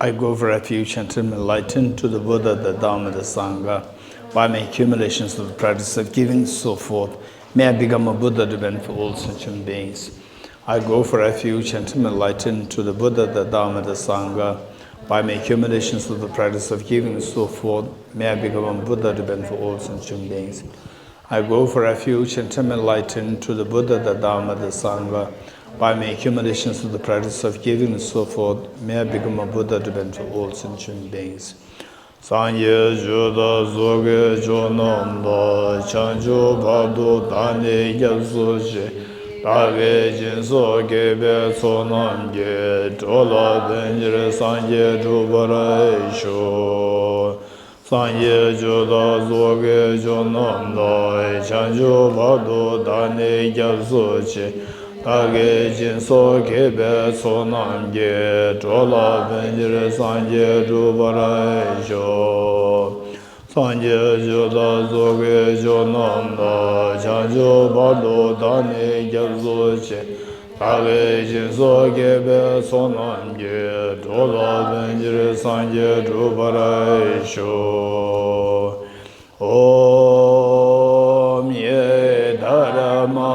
I go for refuge and am enlightened to the Buddha, the Dhamma, the Sangha, by my accumulations of the practice of giving, so forth. May I become a Buddha to benefit all sentient beings. I go for refuge and am enlightened to the Buddha, the Dhamma, the Sangha, by my accumulations of the practice of giving, so forth. May I become a Buddha to benefit all sentient beings. I go for refuge and am enlightened to the Buddha, the Dhamma, the Sangha, by my accumulations of the practice of giving and so forth. May I become a Buddha to benefit all sentient beings. Sanye Joda Zoge Jonamba Chanjo Bado Dane Gyabsoje Dage Jinso Gebe Sonamge Tola Benjire Sanye Jubara Esho Sanye Joda Zoge Jonamba Chanjo Bado Dane Gyabsoje Dage Jinso Gebe Sonamge Tola Benjire Sanye Jubara Esho Sanye Joda Zoge Jonamba Chanjo Bado Dane Gyabsoje Dage Jinso Gebe Sonamge Tola Benjire Sanye Jubara Esho Om Ye Dharma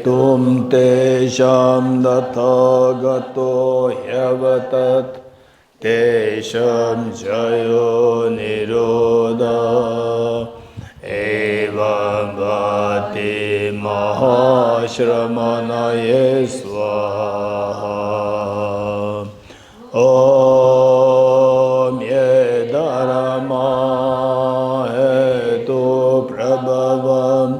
Tum te sham dathagato yavatat te sham jayo nirodha evam vati mahashramanaye swaha Om ye dharma hetu prabhavam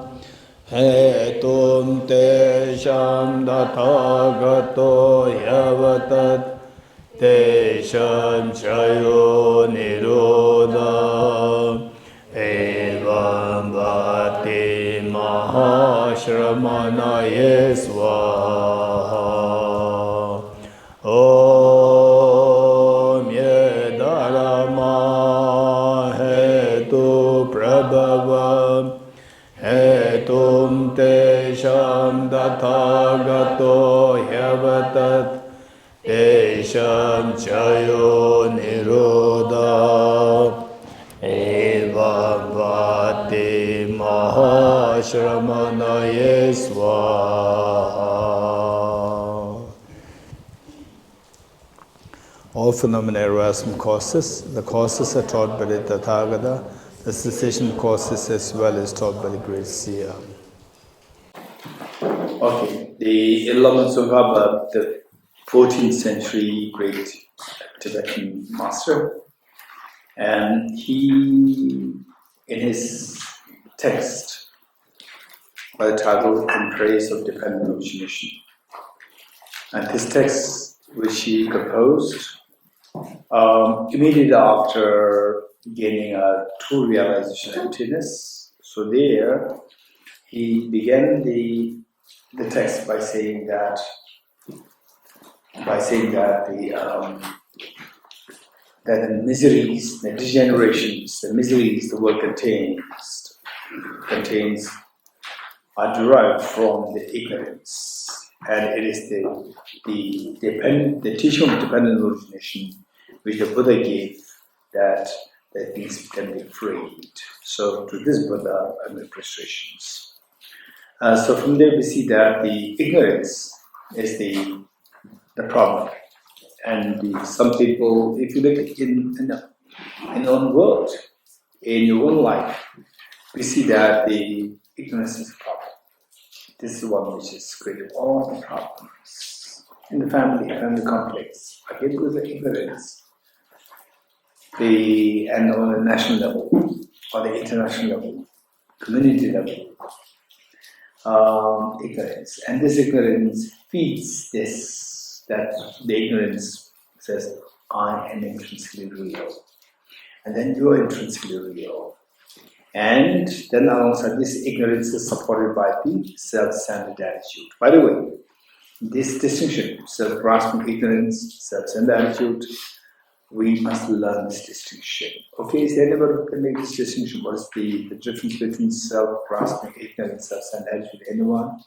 Hetum te sham dathagato yavatat te sham chayo nirodha evam vati mahashramanaye swaha Om ye dharma hetu prabhavam Hetum te sham dathagato yavatat te sham chayo nirodha evam vati mahashramanaye swaha. All phenomena arise from causes. The causes are taught by the Tathagata. The cessation causes as well as taught by the great seer. Okay, the Lama Tsongkhapa, the 14th century great Tibetan master, and he, in his text by the title In Praise of Dependent Origination, and his text which he composed immediately after gaining a true realization of emptiness. So there, he began the text by saying that the miseries, the degenerations, the miseries the world contains are derived from the ignorance, and it is the teaching of dependent origination which the Buddha gave that things can be freed. So to this Buddha I make prostrations. So from there we see that the ignorance is the problem. And some people, if you look in your own world, in your own life, we see that the ignorance is a problem. This is the one which has created all the problems in the family conflicts. Again, because of ignorance. And on the national level, or the international level, community level, ignorance. And this ignorance feeds this, that the ignorance says, I am intrinsically real. And then you are intrinsically real. And then alongside this, ignorance is supported by the self-centered attitude. By the way, this distinction, self-grasping ignorance, self-centered attitude, we must learn this distinction. Okay, is there anybody who can make this distinction? What is the difference between self-grasping ignorance, self-centered attitude? Anyone?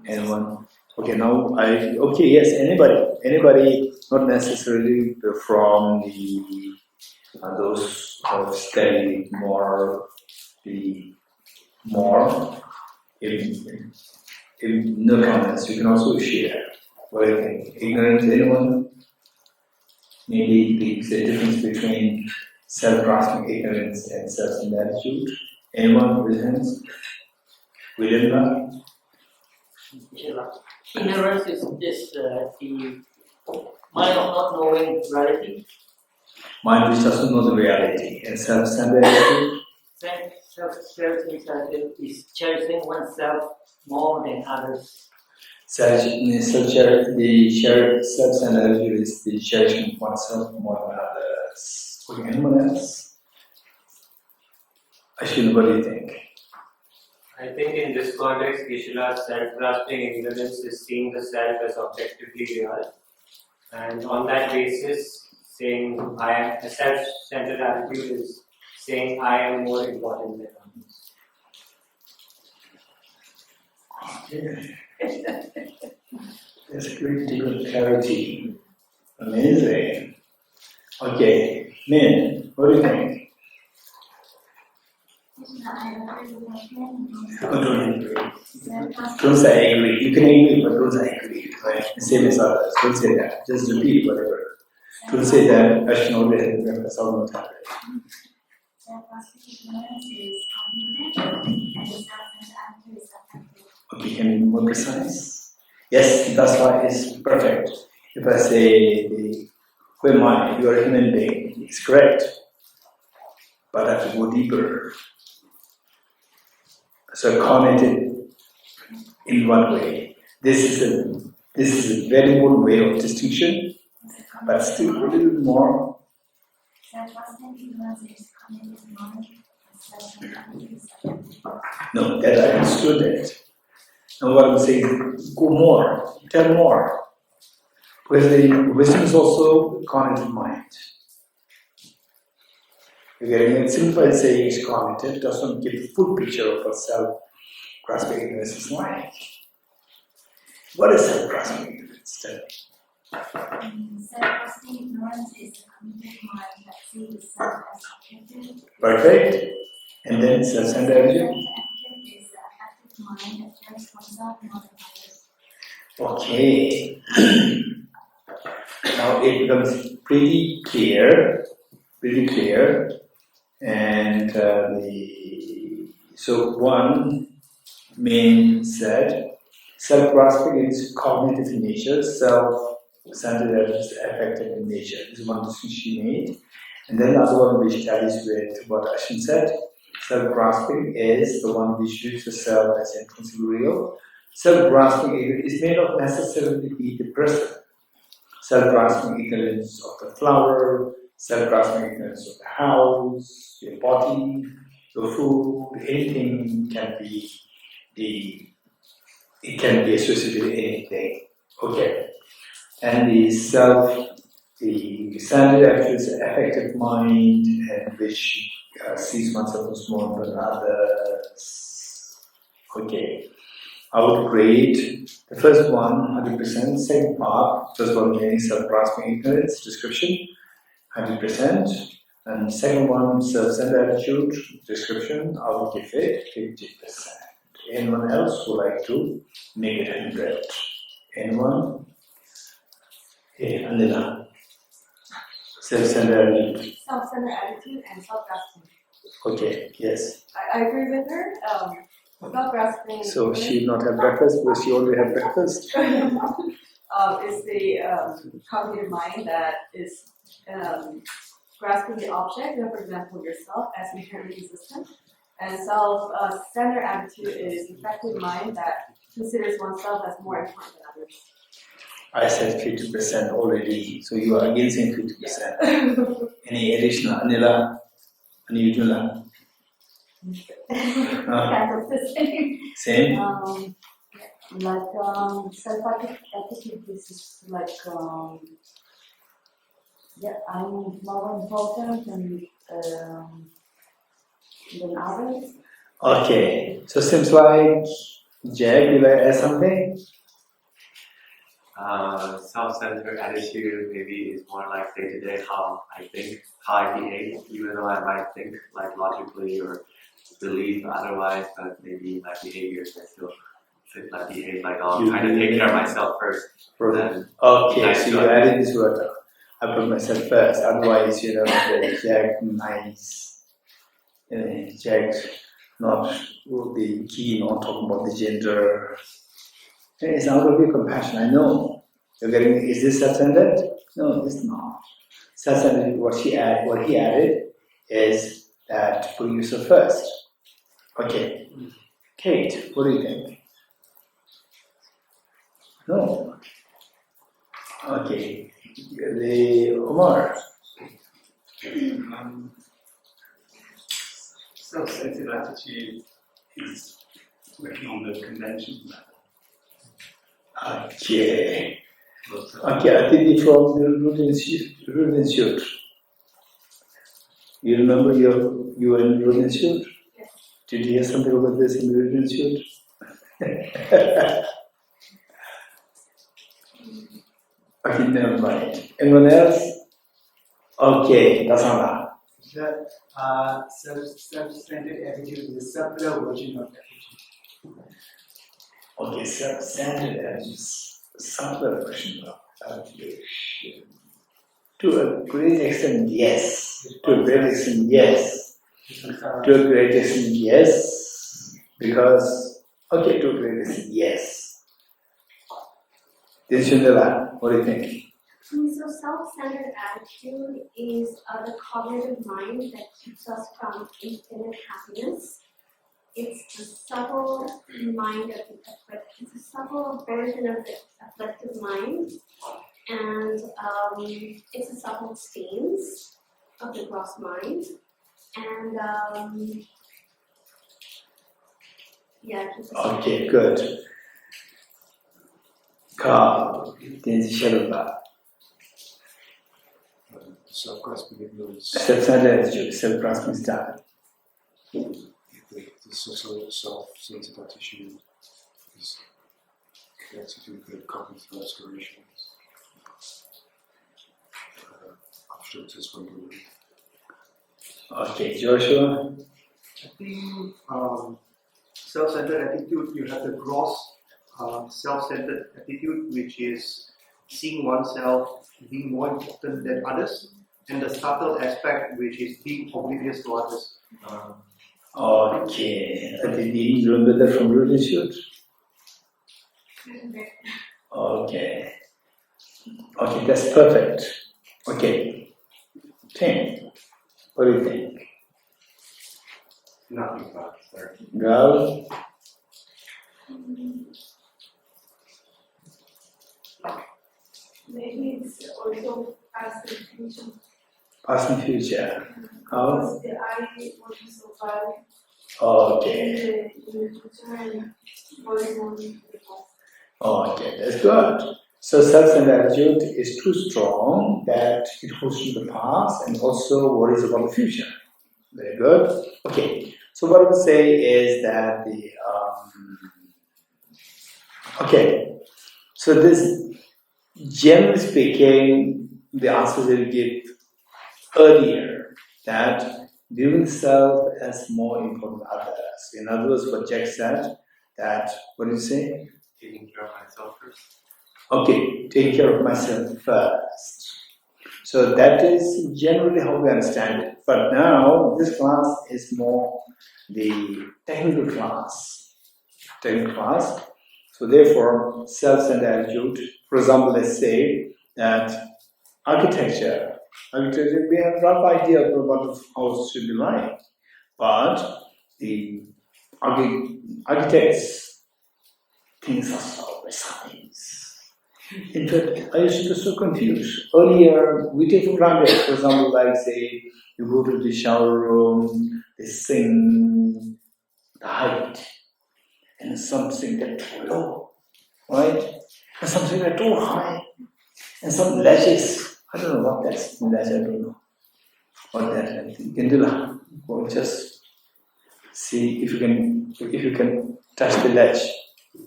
Anyone? Okay, now okay, yes, anybody, not necessarily from the those who have studied more, if no comments, you can also share. What do you think? Ignorance, anyone? Maybe the difference between self-grasping ignorance and self-centered attitude? Anyone with hands? We didn't know? Ignorance is the mind of not knowing reality. Mind which doesn't know the reality. And self-centered attitude? Self-cherishing attitude is cherishing oneself more than others. Self-centered attitude is the cherishing oneself more than others. Okay, anyone else? Ashwin, what do you think? I think in this context, Geshe-la's self-grasping ignorance is seeing the self as objectively real. And on that basis, saying I am a self-centered attitude is saying I am more important than others. There's a great deal of clarity. Amazing. Okay, Min, what do you think? Don't agree. Don't say I agree. You can agree, but don't say I agree. Right? Same as others. Don't say that. Just repeat whatever. Don't say that. I should know that. That's all the time. Okay, can you be more precise? Yes, that's why it's perfect. If I say, who am I? You are a human being. It's correct. But I have to go deeper. So commented in one way. This is a very good way of distinction, but still a little more. No, that I understood that. And what I'm saying, go more, tell more. Because the wisdom is also cognitive mind. You're getting it? Simple saying is cognitive, doesn't give a full picture of what self-grasping ignorance is like. What is self-grasping ignorance? Tell me. Self-grasping ignorance is the cognitive mind that sees the self as objective. Perfect. And then self-centered attitude? Self-attitude is the active mind that cherishes oneself more than others. Okay. Now it becomes pretty clear. And so one main said, self-grasping is cognitive in nature, self-centered is affective in nature. This is one distinction she made. And then the other one which tallies with what Ashwin said, self-grasping is the one which views the self as intrinsically real. Self-grasping is may not necessarily be the person. Self-grasping ignorance of the flower, self-grasping ignorance of the house, your body, your food, anything can be associated with anything. Okay. And the standard attitude is an affective mind and which sees oneself as more than others. Okay. I would grade the first one 100%, second part, first one meaning self-grasping ignorance, description, 100%, and second one self-centered attitude, description, I would give it 50%. Anyone else would like to make it 100? Anyone? Hey, Anila. Self-centered attitude. Self-centered attitude and self-grasping. Okay, yes. I agree with her. Self-grasping. So she not have breakfast, but she already have breakfast. Is the cognitive mind that is grasping the object, for example, yourself, as inherently existent. And self-centered attitude is effective mind that considers oneself as more important than others. I said 50% already, so you are again saying 50%. Any additional, Anila? Anila? Kind of the same. Same? Self-attitude, this is like, I'm more important than others. Okay, so seems like Jack, you like to add something? Self-centered attitude maybe is more like day-to-day how I think, how I behave, even though I might think like logically or believe otherwise, but maybe my behaviors I still behave like I'll try to take care of myself first. Then Okay, so you added this word. I put myself first. Otherwise, Jack nice. Jack not will be keen on talking about the gender. It's out of your compassion. I know. You're getting. Is this self-centered? No, it's not. Self-centered. What he added is that put yourself first. Okay, Kate, what do you think? No. Okay, the Omar. Self-centered attitude is working on the convention level. Okay. Okay, I think it's from the Root Institute. You remember you were in Root Institute? Yes. Did you hear something about this in the Root Institute? Okay, never mind. Anyone else? Okay, Thosamling. That self-centered attitude is a subtler version of attitude. Okay, self-centered attitude, subtler version of attitude. To a great extent, yes. To a great extent, yes. To a great extent, yes. Because, okay, to a great extent, yes. Shindala, what do you think? So self-centered attitude is the cognitive mind that keeps us from infinite happiness. It's the subtle mind of the it's a subtle version of the afflictive mind, and it's a subtle stains of the gross mind, and Okay, good. Carl, Shindala. Self-grasping ignorance. Self-centered attitude, self-grasping style. The self-centered attitude is connected with the cognitive aspirations, obstructors from belief. Okay, Joshua. I think self-centered attitude, you have the gross self-centered attitude, which is seeing oneself being more important than others, and the subtle aspect, which is being oblivious to others. Okay, did you remember that from Root Institute? Okay. Okay, that's perfect. Okay. Tim, what do you think? nothing about it. Gal? Maybe it's also past and future. Past and future. How? Because the I want to survive Okay. in the future and going on in the past. Okay, that's good. So self-centered attitude is too strong that it holds to the past and also worries about the future. Very good. Okay. So what I would say is that the okay. So this, generally speaking, the answer will give earlier that viewing self as more important than others. In other words, what Jack said, that what did you say? Taking care of myself first. Okay, taking care of myself first. So that is generally how we understand it. But now this class is more the technical class. So therefore, self-centered attitude. For example, let's say that architecture, we have a rough idea of what the house should be like, but the architects things are so precise. In fact, I used to be so confused. Earlier, we take for granted, for example, like say, you go to the shower room, they sing the height, and something that too low, right? And something that too high, and some ledges. I don't know what that's ledge, I don't know. What that you can do now. Go just see if you can touch the ledge.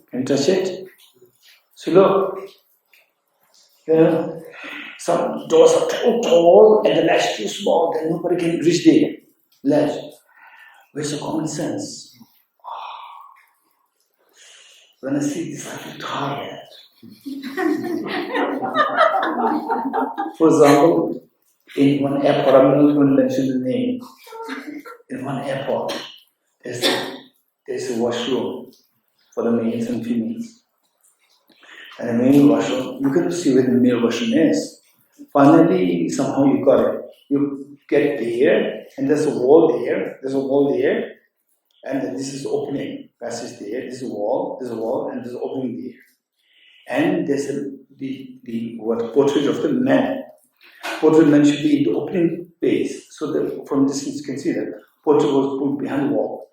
Can you touch it? So look, some doors are too tall and the ledge too small, then nobody can reach the ledge. Where's the common sense? When I see this, I feel tired. For example, in one airport, I'm not going to mention the name. In one airport, there's a washroom for the males and females. And the male washroom, you can see where the male washroom is. Finally, somehow you got it. You get there, and there's a wall there, and then this is the opening. Passage there, this is a wall, and there's an opening there. And there's the portrait of the man. Portrait man should be in the opening space, so that from distance you can see that portrait was put behind the wall.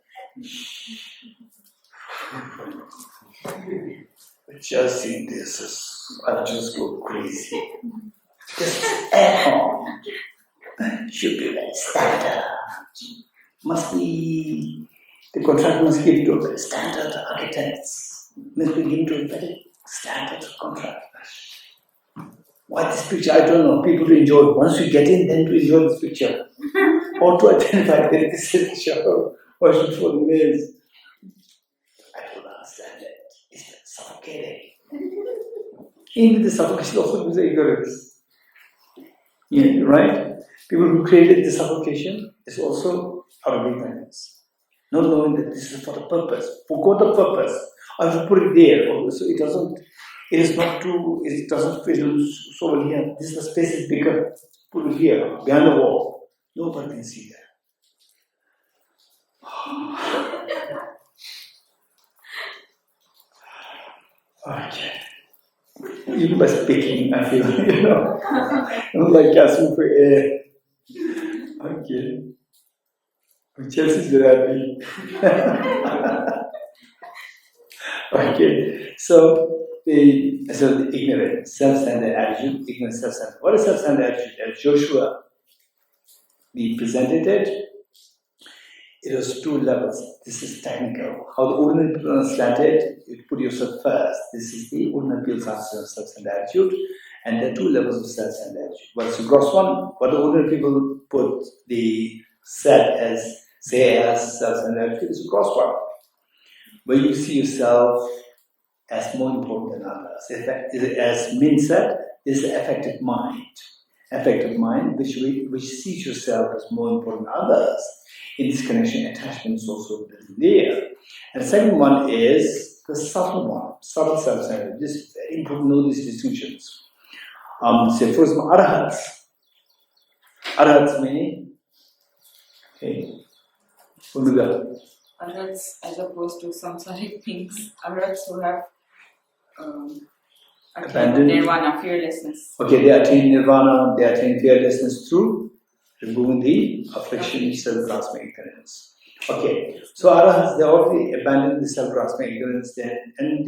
Just seeing this, I just go crazy. This at home should be very standard. Must be, the contract must give to a very standard architects. Must be given to a very standard contract. Why this picture? I don't know. People to enjoy it. Once you get in, then to enjoy this picture. Or to identify that this is the show. Or should for the males. I don't understand it. It's suffocating. In the suffocation also is ignorance. Yeah, right? People who created the suffocation is also out of ignorance. Not knowing that this is for the purpose. Forgot the purpose. I have to put it there. So it doesn't feel so well here. This is the space is bigger. Put it here, behind the wall. Nobody can see that. Okay. Even by speaking, I feel, I'm like gasping for air. Okay. Chelsea's very happy. Okay. So the ignorant, self-centered attitude, ignorant, self-centered. What is self-centered attitude? As Joshua, we presented it. It was 2 levels. This is technical. How the ordinary people understand it, you put yourself first. This is the ordinary people's answer of self-centered attitude. And there are 2 levels of self-centered attitude. What's the gross one? What the ordinary people put the set as, say as self-centered attitude is the gross one. Where you see yourself as more important than others. As Min said, is the affective mind. Affective mind, which sees yourself as more important than others. In this connection, attachment is also there. And the second one is the subtle one, subtle self-centered. This is very important to know these distinctions. Say, for example, arahats. Arahats meaning, okay, Arhats as opposed to samsaric beings. Arhats who have abandoned nirvana, fearlessness. Okay, they attain nirvana, they attain fearlessness through removing the affliction, self-grasping ignorance. Okay, so arahats, they already abandoned the self-grasping ignorance then, and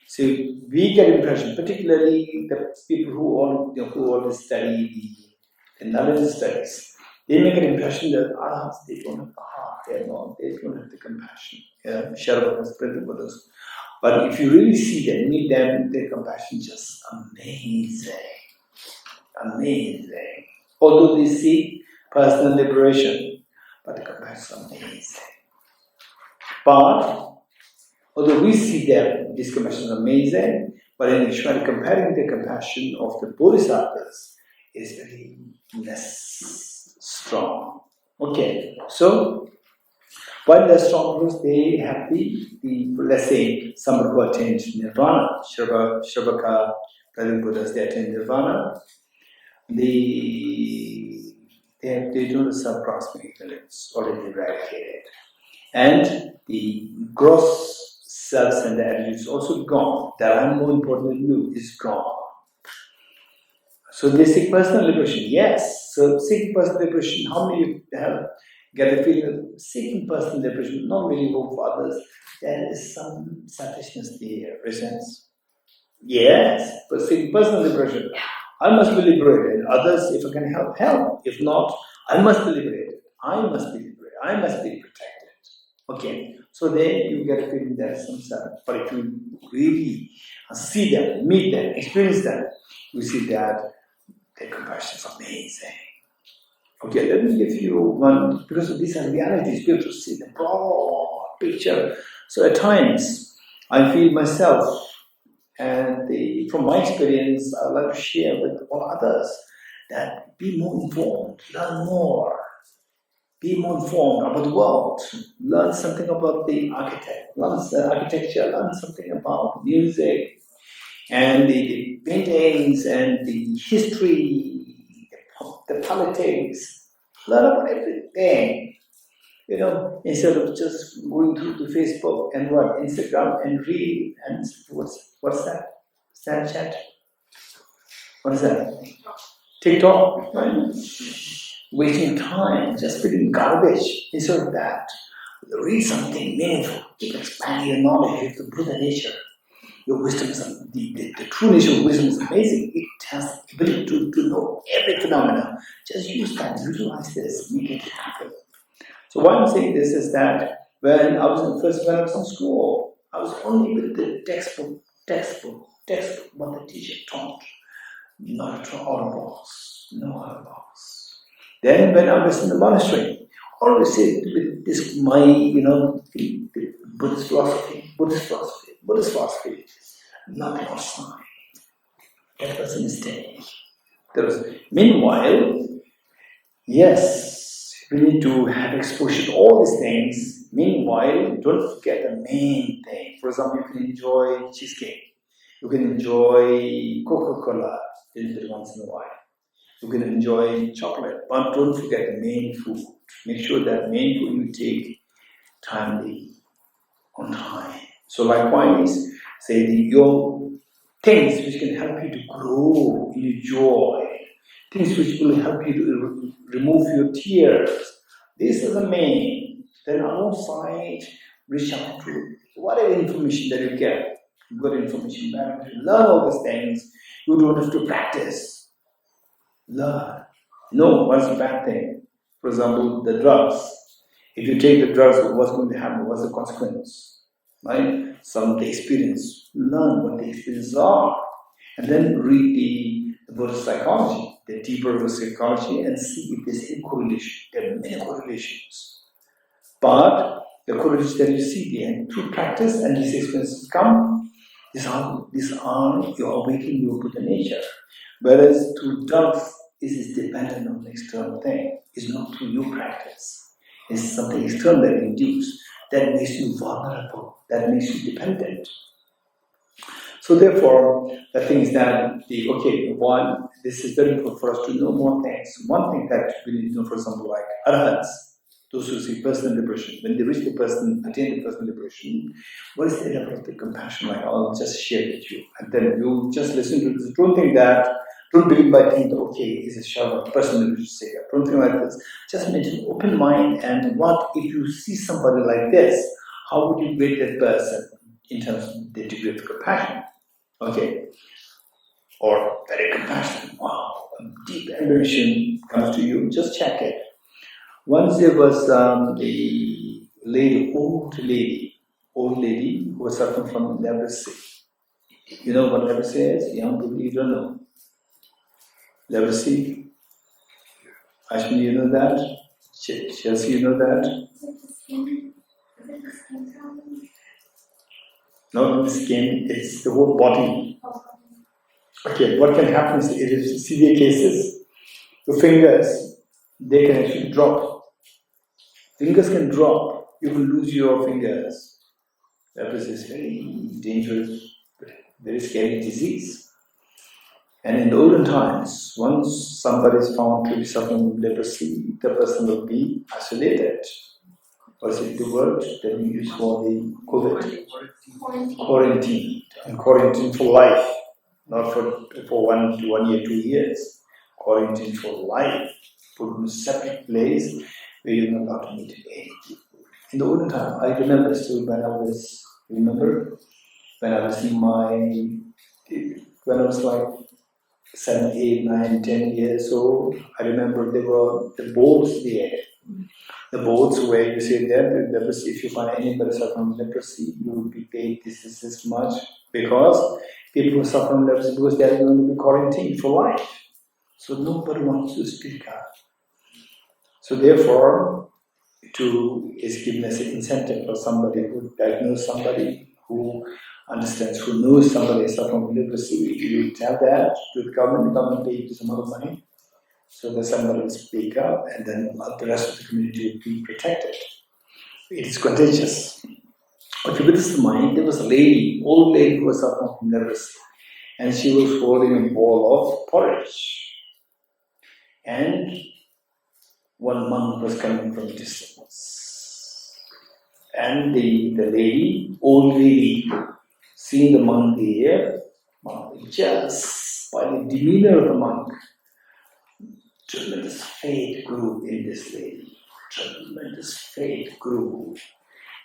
so we get impression, particularly the people who always study the knowledge studies, they make an impression that arahats, they don't have the heart, they don't have the compassion. Yeah, Sharavakas, Printed Buddhas. But if you really see them, meet them, their compassion is just amazing. Amazing. Although they seek personal liberation, but the compassion is amazing. But, although we see them, this compassion is amazing, but in actuality, comparing the compassion of the Bodhisattvas is very less strong. Okay, so, while they're strong because they have the let's say, somebody who attains nirvana, Shrivaka, Pradhan Buddhas, they attain nirvana, they don't have self-grasping ignorance, already eradicated. And the gross self-centered attitude is also gone. That I'm more important than you is gone. So they seek personal liberation, yes. So seeking personal liberation, how many have get the feeling that seeking personal liberation, not really hope for others, there is some selfishness there, presence. Yes, but seeking personal liberation, I must be liberated. Others, if I can help, help. If not, I must be liberated. I must be liberated. I must be protected. Okay, So then you get a feeling that samsara. But if you really see them, meet them, experience them, you see that their compassion is amazing. Okay, let me give you one, because these are realities, people to see the broad picture. So at times, I feel myself, and from my experience, I would like to share with all others that be more informed, learn more, be more informed about the world, learn something about the architect, learn the architecture, learn something about music, and the paintings, and the history, the politics, learn about everything. Instead of just going through the Facebook and Instagram and read and what's that? Snapchat? What is that? TikTok, right? Wasting time, just feeding garbage. Instead of that, read something meaningful. Keep expanding your knowledge of the Buddha nature. Your wisdom is the true nature of wisdom is amazing. It has the ability to know every phenomenon. Just use that, utilize this, make it happen. So why I'm saying this is that when I was in school, I was only with the textbook, what the teacher taught. Not audibles, no audibles. Then when I was in the monastery, always say with this my, the Buddhist philosophy, nothing outside. That was a mistake. Meanwhile, yes, we need to have exposure to all these things. Meanwhile, don't forget the main thing. For example, you can enjoy cheesecake. You can enjoy Coca-Cola once in a while. You can enjoy chocolate, but don't forget the main food. Make sure that main food you take timely, on time. So likewise, say your things which can help you to grow in your joy, things which will help you to remove your tears. This is the main. Then alongside, reach out to whatever information that you get. Good information, bad information. Learn all these things. You don't have to practice. Learn. Know what's the bad thing. For example, the drugs. If you take the drugs, what's going to happen? What's the consequence? Right? Some of the experience. Learn what the experiences are. And then read the Buddhist psychology, the deeper Buddhist psychology, and see if there's any correlation. There are many correlations. But the correlations that you see there, through practice and these experiences come, these are your awakening your Buddha nature. Whereas through drugs, this is dependent on the external thing. It's not through your practice. It's something external that you induce that makes you vulnerable, that makes you dependent. So therefore, the thing is that this is very important for us to know more things. One thing that we need to know, for example, like arhats, those who see personal liberation, when they reach attain the personal liberation, what is the level of the compassion like? I'll just share with you. And then you just listen to this. Don't begin by thinking, okay, is a Shabbat, personal liberation, don't think like this. Just maintain open mind, and what if you see somebody like this, how would you rate that person in terms of the degree of compassion? Okay. Or very compassionate. Wow, a deep emotion comes to you, just check it. Once there was a old lady who was suffering from leprosy. You know what leprosy is? Young people, you don't know. Leprosy? Ashwin, you know that? Chelsea, you know that? Is it the skin problem? Not the skin, it's the whole body. Okay, what can happen is, if it's severe cases, the fingers, they can actually drop. Fingers can drop, you will lose your fingers. Leprosy is very dangerous, very scary disease. And in the olden times, once somebody is found to be suffering from leprosy, the person will be isolated. What is it, the word that we use for the COVID? Quarantine. And quarantine for life. Not for 1 year, 2 years. Quarantine for life. Put in a separate place where you're not allowed to meet any people. In the olden time, I remember still when I was like 7, 8, 9, 10 years old, I remember there were the bowls there. The boards where you say that leprosy, if you find anybody suffering from leprosy, you will be paid this much, because people who suffer from leprosy, because they are going to be quarantined for life. So nobody wants to speak up. So therefore, is given as an incentive for somebody who diagnoses somebody, who understands, who knows somebody is suffering from leprosy. You tell that to the government pays you some amount of money, so that somebody will speak up, and then the rest of the community will be protected. It is contagious. Okay, with this in mind, there was a lady, old lady who was suffering from leprosy, and she was holding a bowl of porridge. And one monk was coming from a distance. And the lady, old lady, seeing the monk there, just by the demeanor of the monk, tremendous faith grew in this lady. Tremendous faith grew.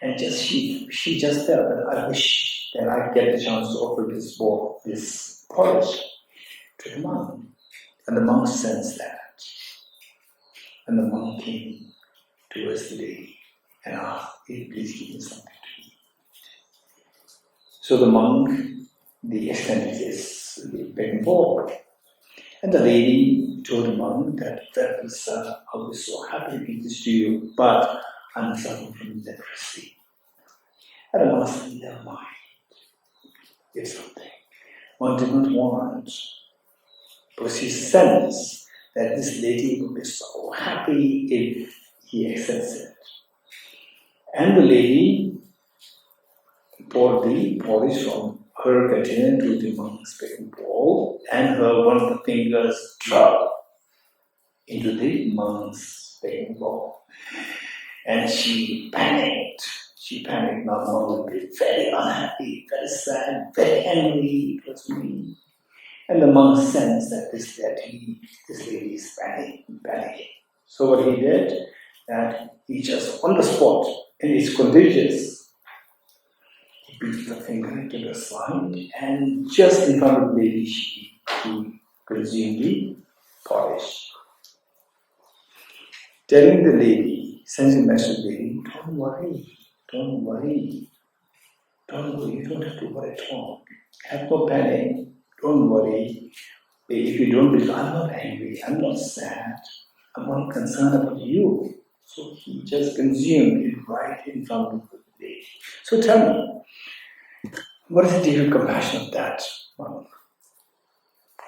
And just she just felt that I wish that I get the chance to offer this bowl, this porridge, to the monk. And the monk sensed that. And the monk came towards the lady and asked, please give me something to eat. So the monk, the extended his begging bowl. And the lady told the monk that I was so happy to give this to you, but I'm suffering from leprosy. And the monk said, never mind, give something. One did not want, because he sensed that this lady would be so happy if he accepts it. And the lady poured the porridge from her container to the monk's begging bowl, and one of the fingers dropped into the monk's begging bowl. And she panicked. Now the monk would be very unhappy, very sad, very angry towards me. And the monk sensed that this lady is panicking. So what he did, that he just on the spot, and it's contagious, he beat the finger into the side, and just in front of the lady, he consumed the porridge. Telling the lady, sending a message to the lady, don't worry, you don't have to worry at all. Have no panic. Don't worry. If you don't believe, I'm not angry, I'm not sad, I'm only concerned about you. So he just consumed it right in front of the lady. So tell me, what is the degree of compassion of that monk?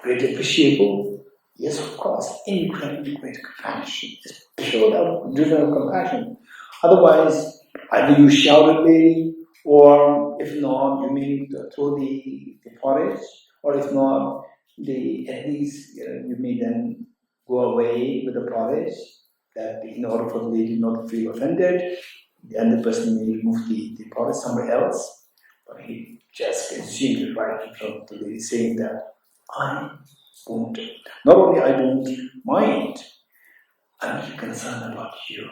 Great appreciable? Yes, of course, incredibly great compassion. It's pure driven of compassion. Otherwise, either you shout at me, or if not, you may throw the porridge, or if not, at least you may then go away with the porridge, that in order for the lady not to feel offended, and the person may remove the porridge somewhere else. But he just consumed it right in front of the lady, saying that I won't. Not only I don't mind, I'm concerned about you.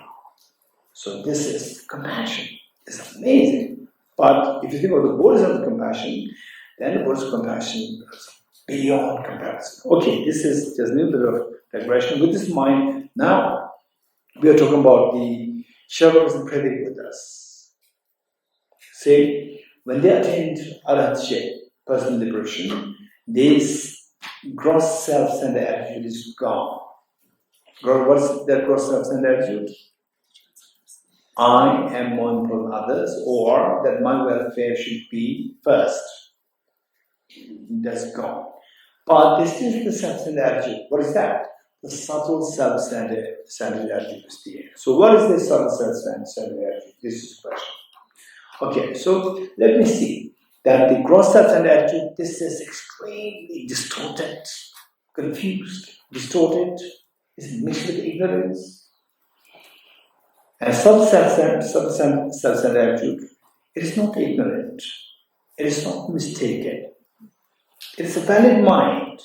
So this is compassion. It's amazing. But if you think of the Bodhisattva compassion, then the Bodhisattva compassion is beyond comparison. Okay, this is just a little bit of digression. With this in mind, now we are talking about the Sherpas and Predicate with us. Say, when they attained Arhatship, personal liberation, this gross self-centered attitude is gone. What is that gross self-centered attitude? I am more important than others, or that my welfare should be first. That's gone. But this is the self-centered attitude. What is that? The subtle self-centered attitude is there. So what is this subtle self-centered attitude? This is the question. Okay, so let me see. That the gross self-centered attitude, this is extremely distorted, confused, distorted, is mixed with ignorance. And self-centered attitude, it is not ignorant, it is not mistaken. It is a valid mind,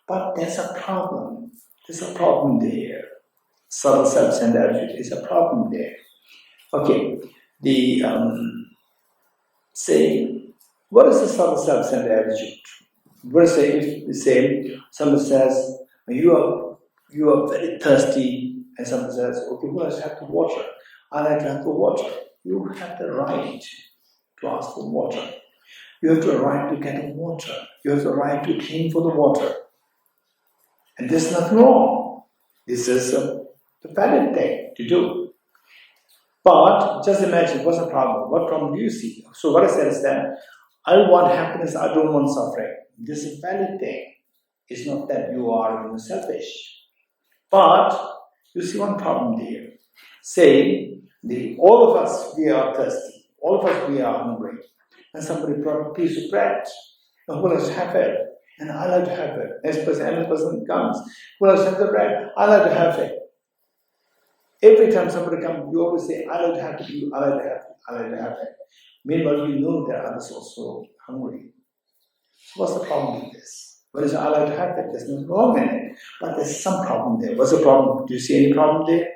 but there's a problem. There's a problem there. Subtle self-centered attitude is a problem there. Okay, say, what is the subtle self-centered attitude? What is say, someone says, you are very thirsty, and someone says, okay, well, I just have to water. I like to have the water. You have the right to ask for water. You have the right to get the water. You have the right to clean for the water. And there's nothing wrong. This is the valid thing to do. But just imagine, what's the problem? What problem do you see? So what I said is that I want happiness, I don't want suffering. This is a valid thing. It's not that you are selfish. But you see one problem there. Say, all of us, we are thirsty. All of us, we are hungry. And somebody brought a piece of bread. And who likes to have it? And I like to have it. Next person, another person comes. Who likes to have the bread? I like to have it. Every time somebody comes, you always say, I like to have it, I like to have it, I like to have it. Meanwhile, you know that others are also hungry. So what's the problem with this? When you say, I like to have it, there's nothing wrong in it. But there's some problem there. What's the problem? Do you see any problem there?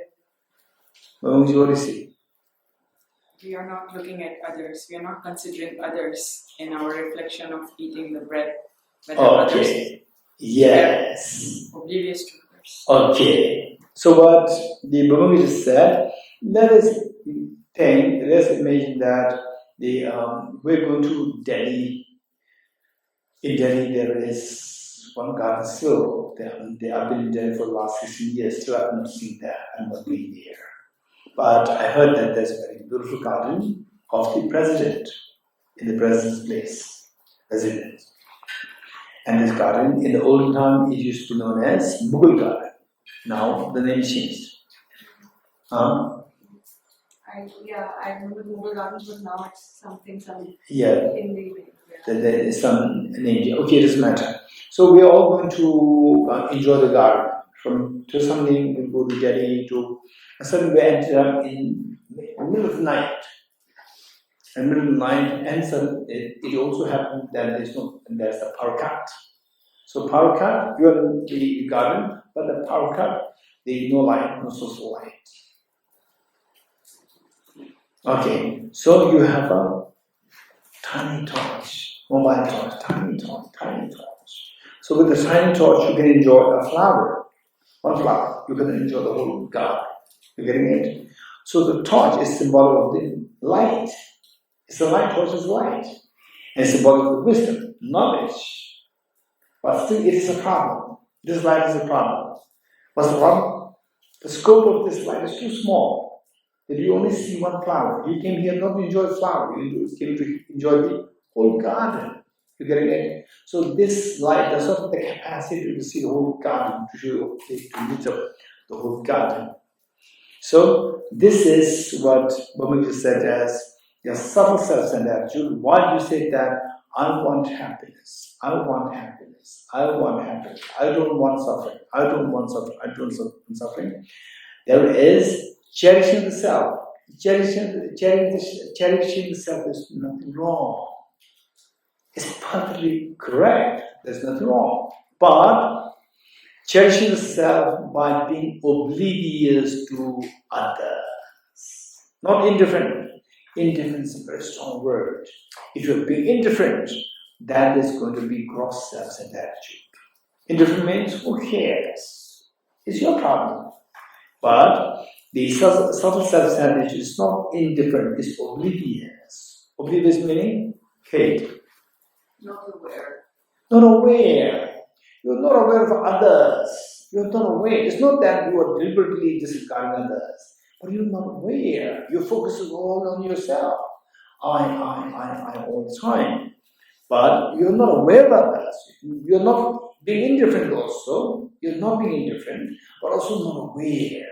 What do you see? We are not looking at others. We are not considering others in our reflection of eating the bread. Whether Okay. Yes. Oblivious to others. Okay. So what the Bhagavad Gita said, let us imagine that we're going to Delhi. In Delhi there is one garden still. I've been in Delhi for the last 16 years, still I've not seen that, I'm not been there. But I heard that there's a very beautiful garden of the president, in the president's place, residence. And this garden, in the old time, it used to be known as Mughal garden. Now the name changed. I remember Mughal gardens, but now it's something Yeah. Hindi. There is some name. Okay, it doesn't matter. So we are all going to enjoy the garden. From Thosamling, we'll go to Geshe and suddenly we ended up in the middle of the night. And middle of the night, and it also happened that there's a power cut. So power cut, you are in the garden, but the power cut, there's no light, no source of light. Okay, so you have a tiny torch, mobile torch, tiny torch. So with the tiny torch, you can enjoy a flower, one flower. You can enjoy the whole garden. You're getting it? So the torch is symbolic of the light. It's the light, torch is light. And it's symbolic of wisdom, knowledge. But still, it is a problem. This light is a problem. What's the problem? The scope of this light is too small. That you only see one flower. You came here not to enjoy the flower, you came to enjoy the whole garden. You're getting it? So this light does not have the capacity to see the whole garden, to meet up the whole garden. So this is what Bhagavad said as your subtle self-centered attitude. Why do you say that? I want happiness. I want happiness. I want happiness. I don't want suffering. I don't want suffering. I don't want suffering. There is cherishing the self. Cherishing the self is nothing wrong. It's perfectly correct. There's nothing wrong. But cherishing the self by being oblivious to others. Not indifferent. Indifferent is a very strong word. If you're being indifferent, that is going to be gross self-centered attitude. Indifferent means, who cares? It's your problem. But the subtle self-centered attitude is not indifferent, it's oblivious. Oblivious meaning, Kate. Not aware. Not aware. You're not aware of others. You're not aware. It's not that you are deliberately disregarding others. But you're not aware. Your focus is all on yourself. I all the time. But you're not aware of others. You're not being indifferent also. You're not being indifferent, but also not aware.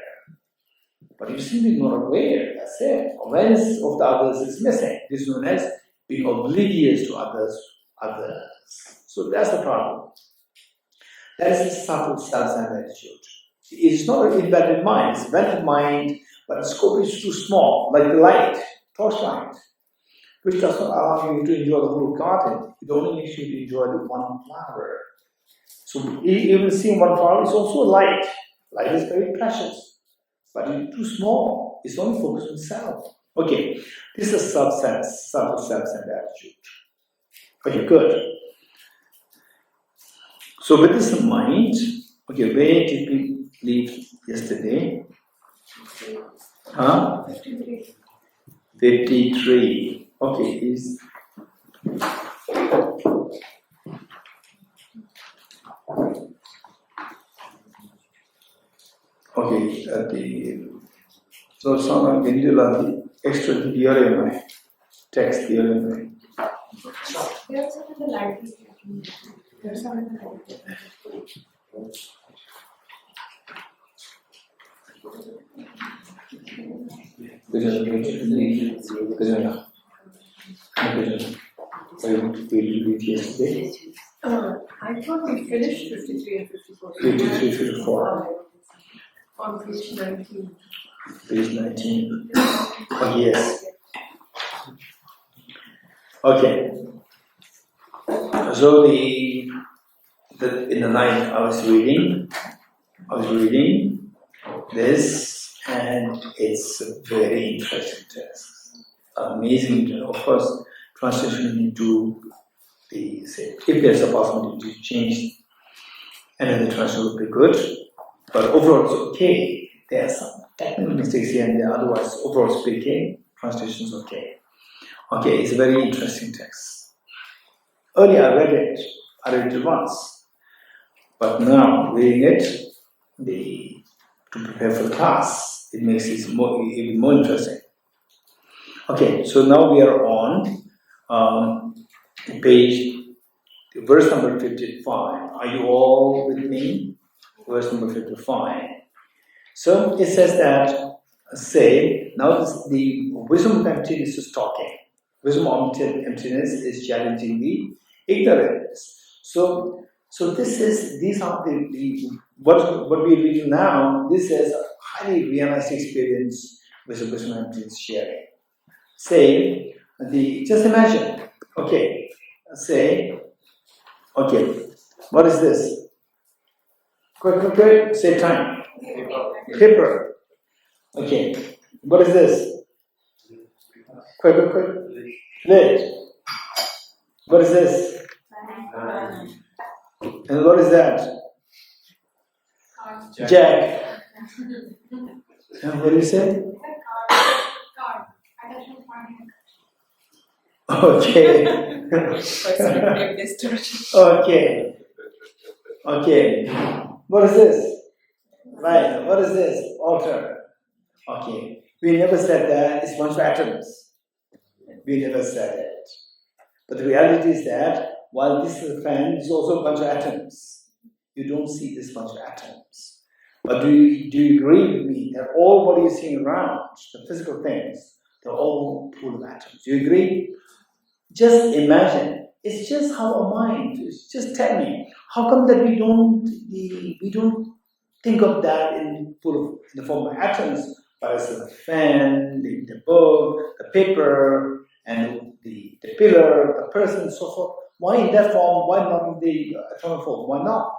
But you're simply not aware. That's it. Awareness of the others is missing. This is known as being oblivious to others. So that's the problem. That is the subtle self-centered attitude. It's not an invalid mind. It's a valid mind, but the scope is too small, like the light, torchlight, which does not allow you to enjoy the whole garden. It only makes you to enjoy the one flower. So even seeing one flower is also light. Light is very precious, but it's too small. It's only focused on self. Okay, this is a subtle self-centered attitude. Okay, good. So with this in mind, okay, where did we leave yesterday? Huh? 53. Okay, is okay. So some Damdul extra theorem, text theorem. There's some in the library. There's some in the library. I thought we finished 53 and 54. 53, 54. On page 19. Page 19. Oh, yes. Okay. So in the night I was reading this, and it's a very interesting text. Amazing, of course, translation into the, say, if there's a possibility to change another translation would be good, but overall it's okay. There are some technical mistakes here and there, otherwise, overall speaking, translation is okay. Okay, it's a very interesting text. Earlier I read it once, but now reading it, to prepare for the class, it makes it even more interesting. Okay, so now we are on verse number 55. Are you all with me? Verse number 55. So it says that, now the wisdom of emptiness is talking. Wisdom of emptiness is challenging the ignorance. So these are what we're reading now. This is a highly realized experience with the wisdom of emptiness sharing. Just imagine. Okay, what is this? Quick, say time. Paper. Okay, what is this? Quick. Lid. What is this? And what is that? Jack. And what do you say? Okay. Okay. What is this? Right. What is this? Altar. Okay. We never said that it's a bunch of atoms. We never said it. But the reality is that while this is a fan, it's also a bunch of atoms. You don't see this bunch of atoms. But do you agree with me that all what you're seeing around, the physical things, they're all full of atoms? Do you agree? Just imagine. It's just how our mind is. Just tell me, how come that we don't think of that in the form of atoms, but as the fan, the book, the paper, and the pillar, the person, and so forth? Why in that form? Why not in the atomic form? Why not?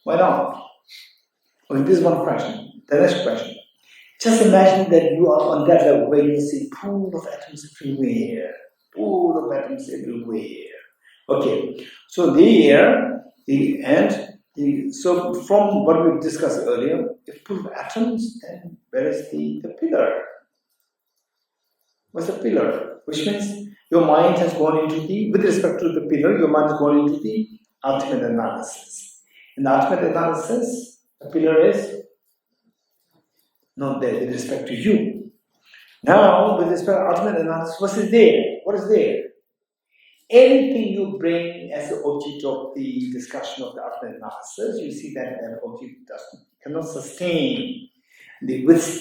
Why not? Okay, this is one question. The next question. Just imagine that you are on that level where you see pool of atoms everywhere. Okay, so so from what we discussed earlier, if pool of atoms, then where is the pillar? What's the pillar? Which means your mind has gone into with respect to the pillar, your mind has gone into the ultimate analysis. In the ultimate analysis, the pillar is not there with respect to you. Now, with respect to ultimate analysis, what is there? What is there? Anything you bring as the object of the discussion of the ultimate analysis, you see that an object cannot sustain,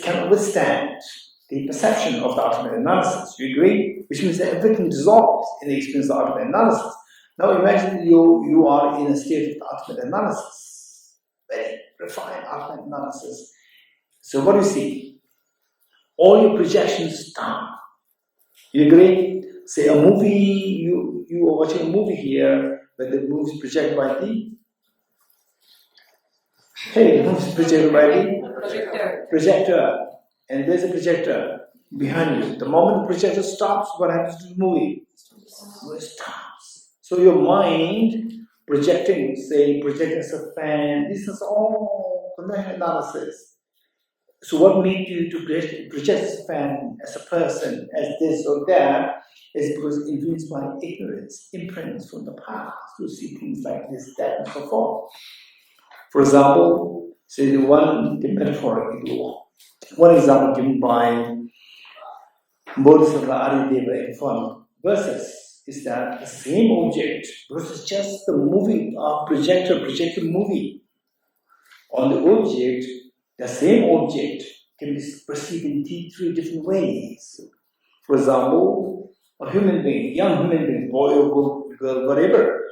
cannot withstand the perception of the ultimate analysis. You agree? Which means that everything dissolves in the experience of the ultimate analysis. Now imagine you are in a state of the ultimate analysis, very refined ultimate analysis. So what do you see? All your projections stop. You agree? Say a movie, you are watching a movie here, but the movie is projected by the projector. And there's a projector behind you. The moment the projector stops, what happens to the movie? It stops. So your mind projecting as a fan, this is all conventional analysis. So what made you to project this fan as a person, as this or that, is because influenced by ignorance, imprints from the past, to see things like this, that, and so forth. For example, say the metaphor, one example given by Bodhisattva Adideva in form verses is that the same object versus just the movie projected movie on the object, the same object can be perceived in three different ways. For example, a human being, young human being, boy or girl, whatever,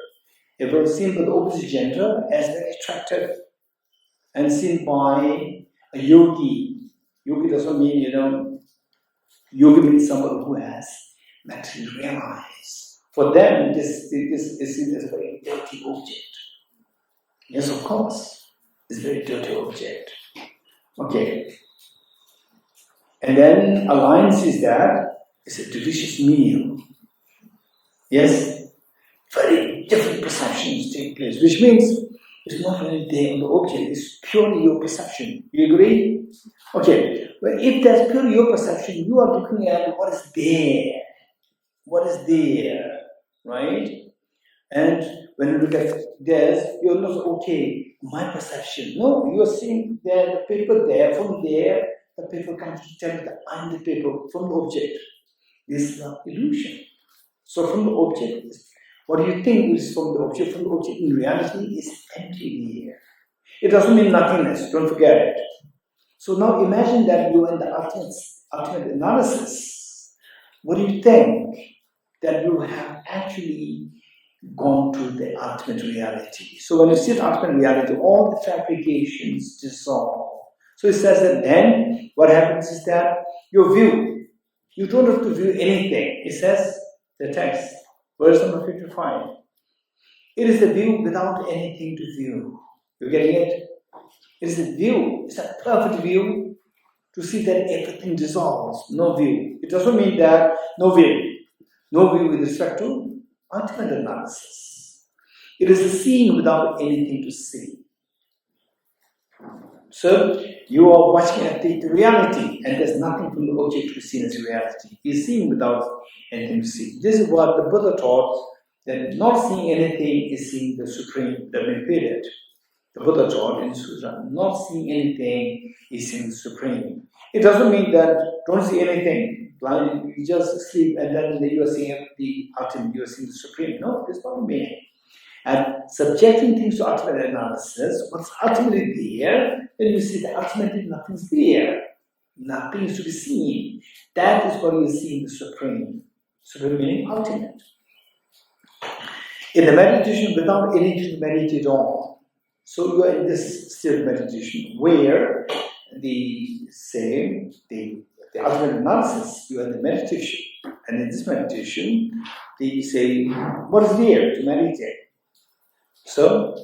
if it was seen by the opposite gender as very attractive and seen by a yogi. Yogi doesn't mean, yogi means someone who has mentally realized. For them, this is seen as a very dirty object. Yes, of course, it's a very dirty object. Okay. And then alliance is that it's a delicious meal. Yes? Very different perceptions take place, which means it's not really there on the object, it's purely your perception. You agree? Okay. Well, if that's purely your perception, you are looking at what is there. What is there, right? And when you look at theirs, you're not okay, my perception. No, you are seeing there, the paper there, from there, the paper comes to tell you that I'm the paper from the object. This is an illusion. So from the object, what you think is from the object in reality is empty here. It doesn't mean nothingness, don't forget it. So now imagine that you are in the ultimate analysis. What do you think? That you have actually gone to the ultimate reality. So when you see the ultimate reality, all the fabrications dissolve. So it says that then what happens is that your view, you don't have to view anything. It says, the text, verse number 55. It is a view without anything to view. You're getting it? It is a view, it's a perfect view to see that everything dissolves, no view. It doesn't mean that no view. No view with respect to ultimate analysis. It is a seeing without anything to see. So you are watching at the reality, and there's nothing from the object to be seen as reality. You're seeing without anything to see. This is what the Buddha taught, that not seeing anything is seeing the Supreme, the period. The Buddha taught in Sutra, not seeing anything is seeing the Supreme. It doesn't mean that don't see anything, blind, you just sleep and then you are seeing the ultimate, you are seeing the Supreme. No, that's not the meaning. And subjecting things to ultimate analysis, what's ultimately there, then you see that ultimately nothing's there. Nothing is to be seen. That is what you are seeing the Supreme. Supreme meaning ultimate. In the meditation, without anything to meditate on, so you are in this state of meditation where the ultimate analysis, you are in the meditation. And in this meditation, they say, what is there to meditate? So,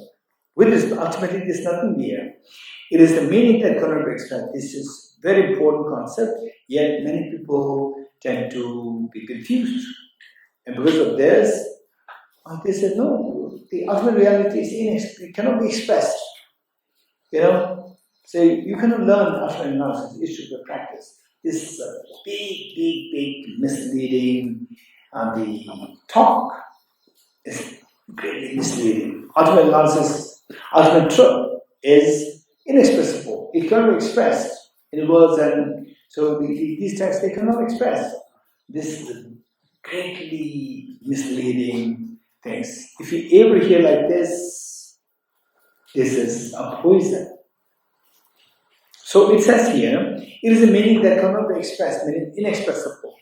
with this, ultimately there's nothing there. It is the meaning that cannot be expressed. This is a very important concept, yet many people tend to be confused. And because of this, they said, no, the ultimate reality is it cannot be expressed. So you cannot learn ultimate analysis, it should be practice. This is a big misleading, the talk is greatly misleading. Ultimate analysis, ultimate truth is inexpressible. It cannot be expressed in words, and so these texts, they cannot express. This is greatly misleading things. If you ever hear like this is a poison. So it says here, it is a meaning that cannot be expressed, meaning inexpressible.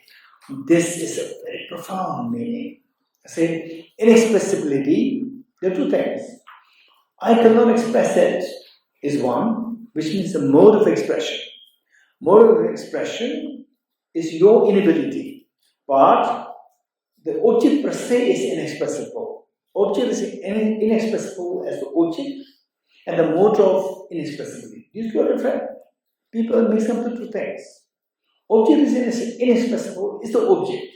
This is a very profound meaning. I say inexpressibility, there are two things. I cannot express it is one, which means the mode of expression. Mode of expression is your inability, but the object per se is inexpressible. Object is inexpressible as the object, and the mode of inexpressibility. These two are different. People mix up the two things. Object is inexpressible, is the object.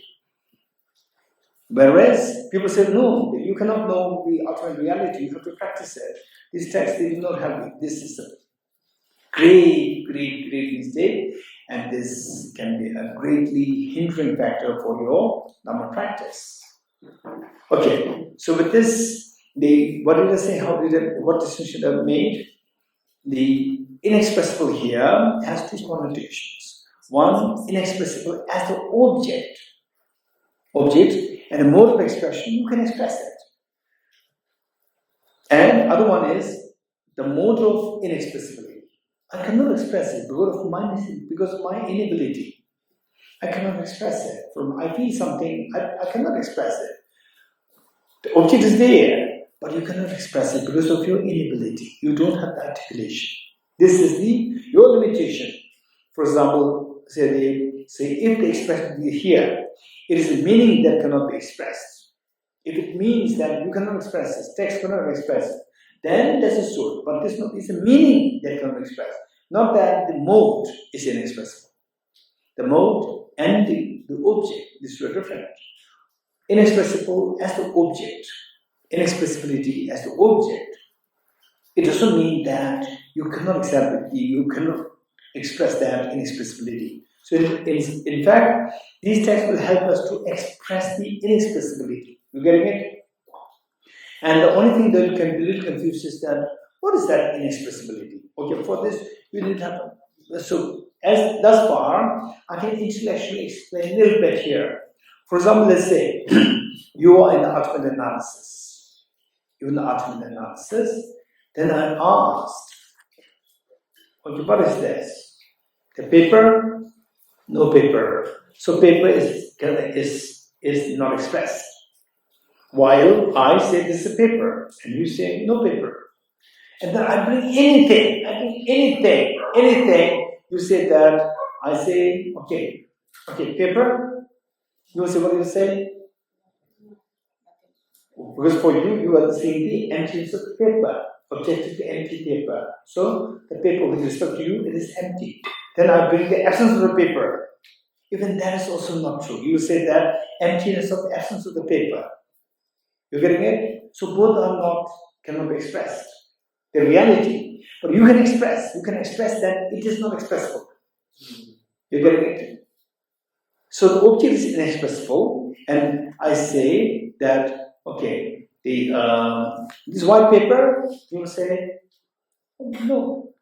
Whereas people say, no, you cannot know the ultimate reality, you have to practice it. These texts, they do not help you. This is a great mistake, and this can be a greatly hindering factor for your Dhamma practice. Okay, so with this, what did I say? What distinction I made? The inexpressible here has two connotations. One, inexpressible as the object, and a mode of expression, you can express it. And other one is the mode of inexpressibility. I cannot express it because of my inability. I cannot express it. I feel something, I cannot express it. The object is there, but you cannot express it because of your inability. You don't have the articulation. This is your limitation. For example, say if the expression is here, it is a meaning that cannot be expressed. If it means that you cannot express this, text cannot express it, then that's a story. But this is a meaning that cannot be expressed. Not that the mode is inexpressible. The mode and the object, these two are different. Inexpressible as the object, inexpressibility as the object. It doesn't mean that you cannot express that inexpressibility. So in fact, these texts will help us to express the inexpressibility. You getting it? And the only thing that you can be a little confused is that, what is that inexpressibility? Okay, for this, you need to have, so as thus far, I can intellectually explain a little bit here. For example, let's say, you are in the ultimate analysis. You're in the ultimate analysis, then I'm asked, okay, what is this? The paper? No paper. So paper is not expressed. While I say this is a paper, and you say no paper. And then I bring anything, you say that, I say, okay, paper, you will say, what do you say? Because for you are seeing the emptiness of the paper, objectively empty paper. So the paper with respect to you, it is empty. Then I bring the essence of the paper. Even that is also not true. You say that emptiness of the essence of the paper. You're getting it? So both cannot be expressed. The reality. But you can express that it is not expressible. You're getting it? So the object is inexpressible, and I say that, okay, this white paper, you will say, no.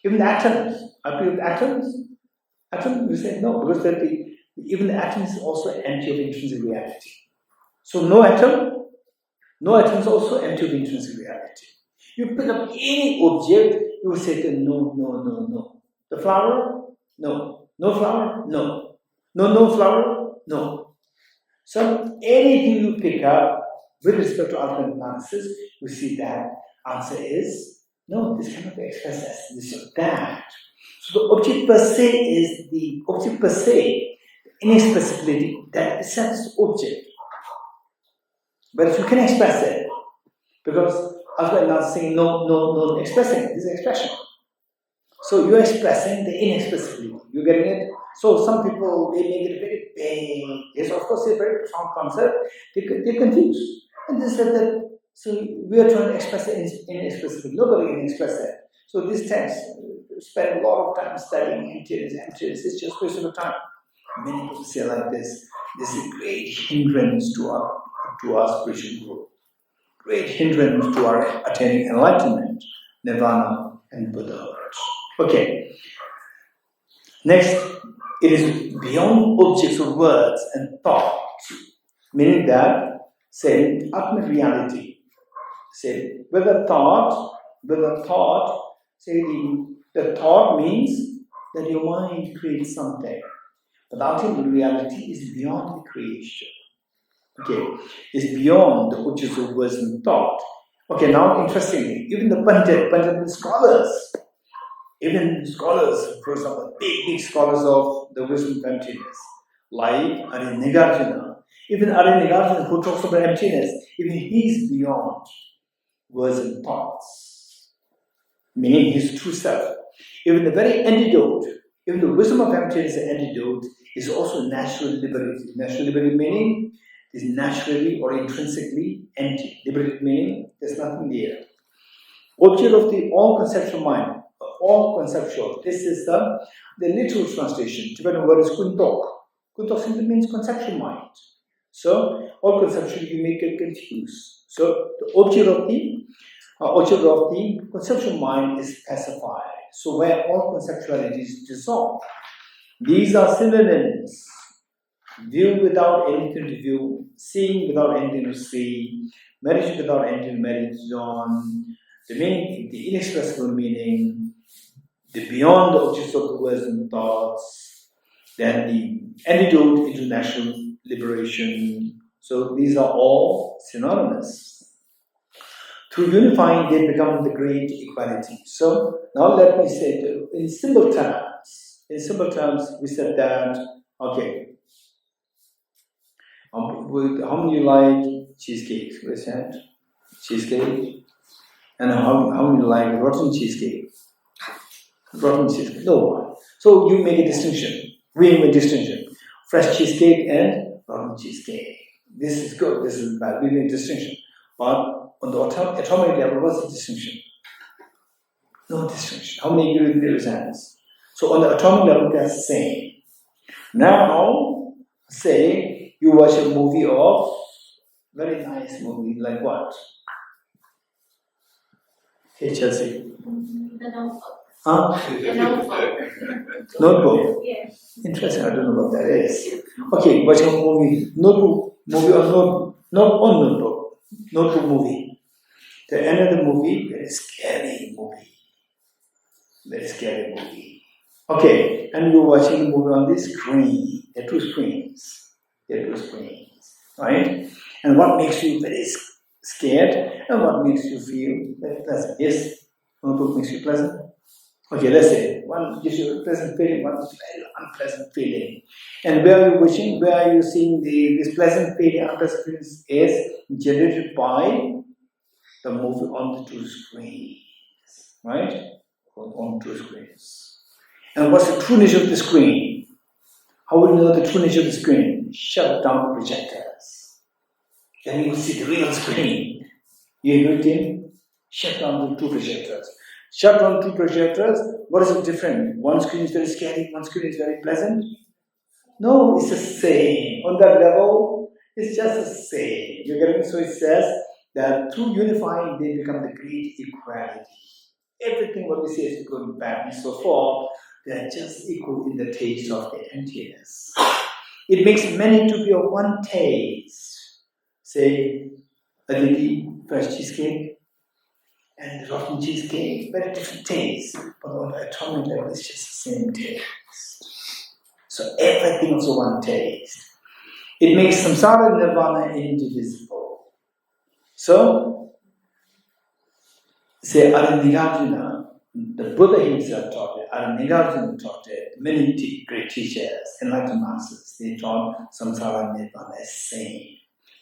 Even the atoms, I play with atoms, you say no, because even the atom is also empty of intrinsic reality. So no atom is also empty of intrinsic reality. You pick up any object, you will say no. The flower? No. No flower? No. No flower? No. So anything you pick up with respect to ultimate analysis, you see that answer is no, this cannot be expressed as this or that. So the object per se, inexpressibility, that is the object. But you can express it, because ultimate analysis saying no expressing, this is expression. So you're expressing the inexpressibility. You getting it? So some people, they make it very big. Yes, of course, it's a very profound concept. They're confused. And they said that, so we are trying to express the inexpressibility. Nobody can express that. So this text, spend a lot of time studying emptiness. It's just a question of time. Many people say like this is a great hindrance to our spiritual growth. Great hindrance to our attaining enlightenment, nirvana, and Buddhahood. Okay. Next, it is beyond objects of words and thoughts, meaning that, say, ultimate reality. Say, with a thought, say the thought means that your mind creates something. But ultimate reality is beyond the creation. Okay, it's beyond the objects of words and thought. Okay, now interestingly, even the Pandit scholars, for example, big scholars of the wisdom of emptiness, like Nagarjuna. Even Nagarjuna, who talks about emptiness, even he is beyond words and thoughts, meaning his true self. Even the very antidote, even the wisdom of emptiness, the antidote is also natural liberty. Natural liberty meaning is naturally or intrinsically empty. Liberated meaning there's nothing there. Object of the all conceptual mind, all conceptual. This is the literal translation. Tibetan word is kuntok. Kuntok simply means conceptual mind. So all conceptual you may get confused. So the object of the conceptual mind is pacified. So where all conceptuality is dissolved. These are synonyms. View without anything to view, seeing without anything to see, meditation without anything to meditate on, the meaning, the inexpressible meaning, the beyond the objects of the words and thoughts, then the antidote into national liberation. So these are all synonymous. Through unifying, they become the great equality. So now let me say in simple terms. In simple terms, we said that, okay, how many like cheesecake? Raise hand. Cheesecake. And how many like rotten cheesecake? Rotten cheesecake. No one. So you make a distinction. We make a distinction. Fresh cheesecake and rotten cheesecake. This is good. This is bad. We make a distinction. But on the atomic level, what's the distinction? No distinction. How many agree with me? Raise hands. So on the atomic level, they're the same. Now, say you watch a movie of very nice movie, like what? Hey Chelsea. The Notebook. Huh? The Notebook. Notebook. Yes. Interesting. I don't know what that is. Okay, watch a movie. Notebook movie or notebook. Notebook movie. The another movie, very scary movie. Very scary movie. Okay, and you're watching the movie on this screen. There are two screens. Right? And what makes you very scared and what makes you feel very pleasant? Yes? Notebook makes you pleasant? Okay, let's say one gives you a pleasant feeling, one is very unpleasant feeling. And where are you wishing, where are you seeing this pleasant feeling, unpleasant feeling is generated by the movie on the two screens. Right? On two screens. And what's the true nature of the screen? How will you know the true nature of the screen? Shut down the projectors. Then you will see the real screen. You agree, Tim? Shut down the two projectors. Shut down two projectors. What is the difference? One screen is very scary, one screen is very pleasant. No, it's the same. On that level, it's just the same. You're getting so it says that through unifying they become the great equality. Everything what we say is good and bad and so forth, they are just equal in the taste of the emptiness. It makes many to be of one taste. Say, a lady fresh cheesecake and rotten cheesecake, very different taste. But on the atomic level, it's just the same taste. So everything is one taste. It makes samsara and nirvana indivisible. So, say Aranigarjuna, the Buddha himself taught it, Aranigarjuna taught it, many great teachers, enlightened masters, they taught samsara and nirvana as same.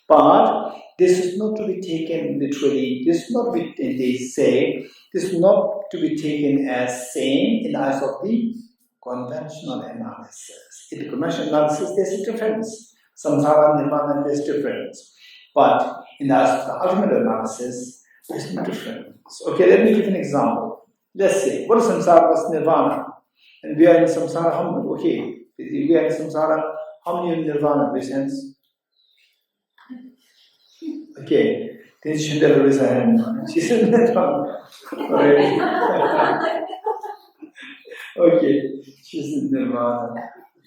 But this is not to be taken literally, this is not to be, they say, this is not to be taken as same in the eyes of the conventional analysis. In the conventional analysis, there's a difference. Samsara and nirvana, there's difference. But in the eyes of the ultimate analysis, there's no difference. Okay, let me give an example. Let's say, what is samsara, what's nirvana? And we are in samsara, how many? Okay, we are in samsara, how many in nirvana? Raise hands. Okay, then she never raise her hand. She said nirvana. Right. Okay, she's in nirvana.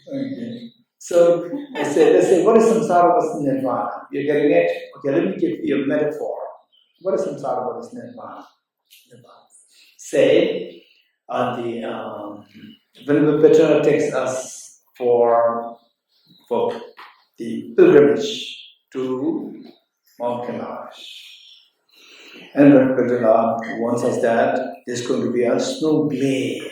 Okay. So let's say, what is samsara, what's nirvana? You're getting it? Okay, let me give you a metaphor. What is samsara, what is nirvana? Say, the Venerable takes us for the pilgrimage to Mount Kailash. And Venerable warns us that there's going to be a snow glare.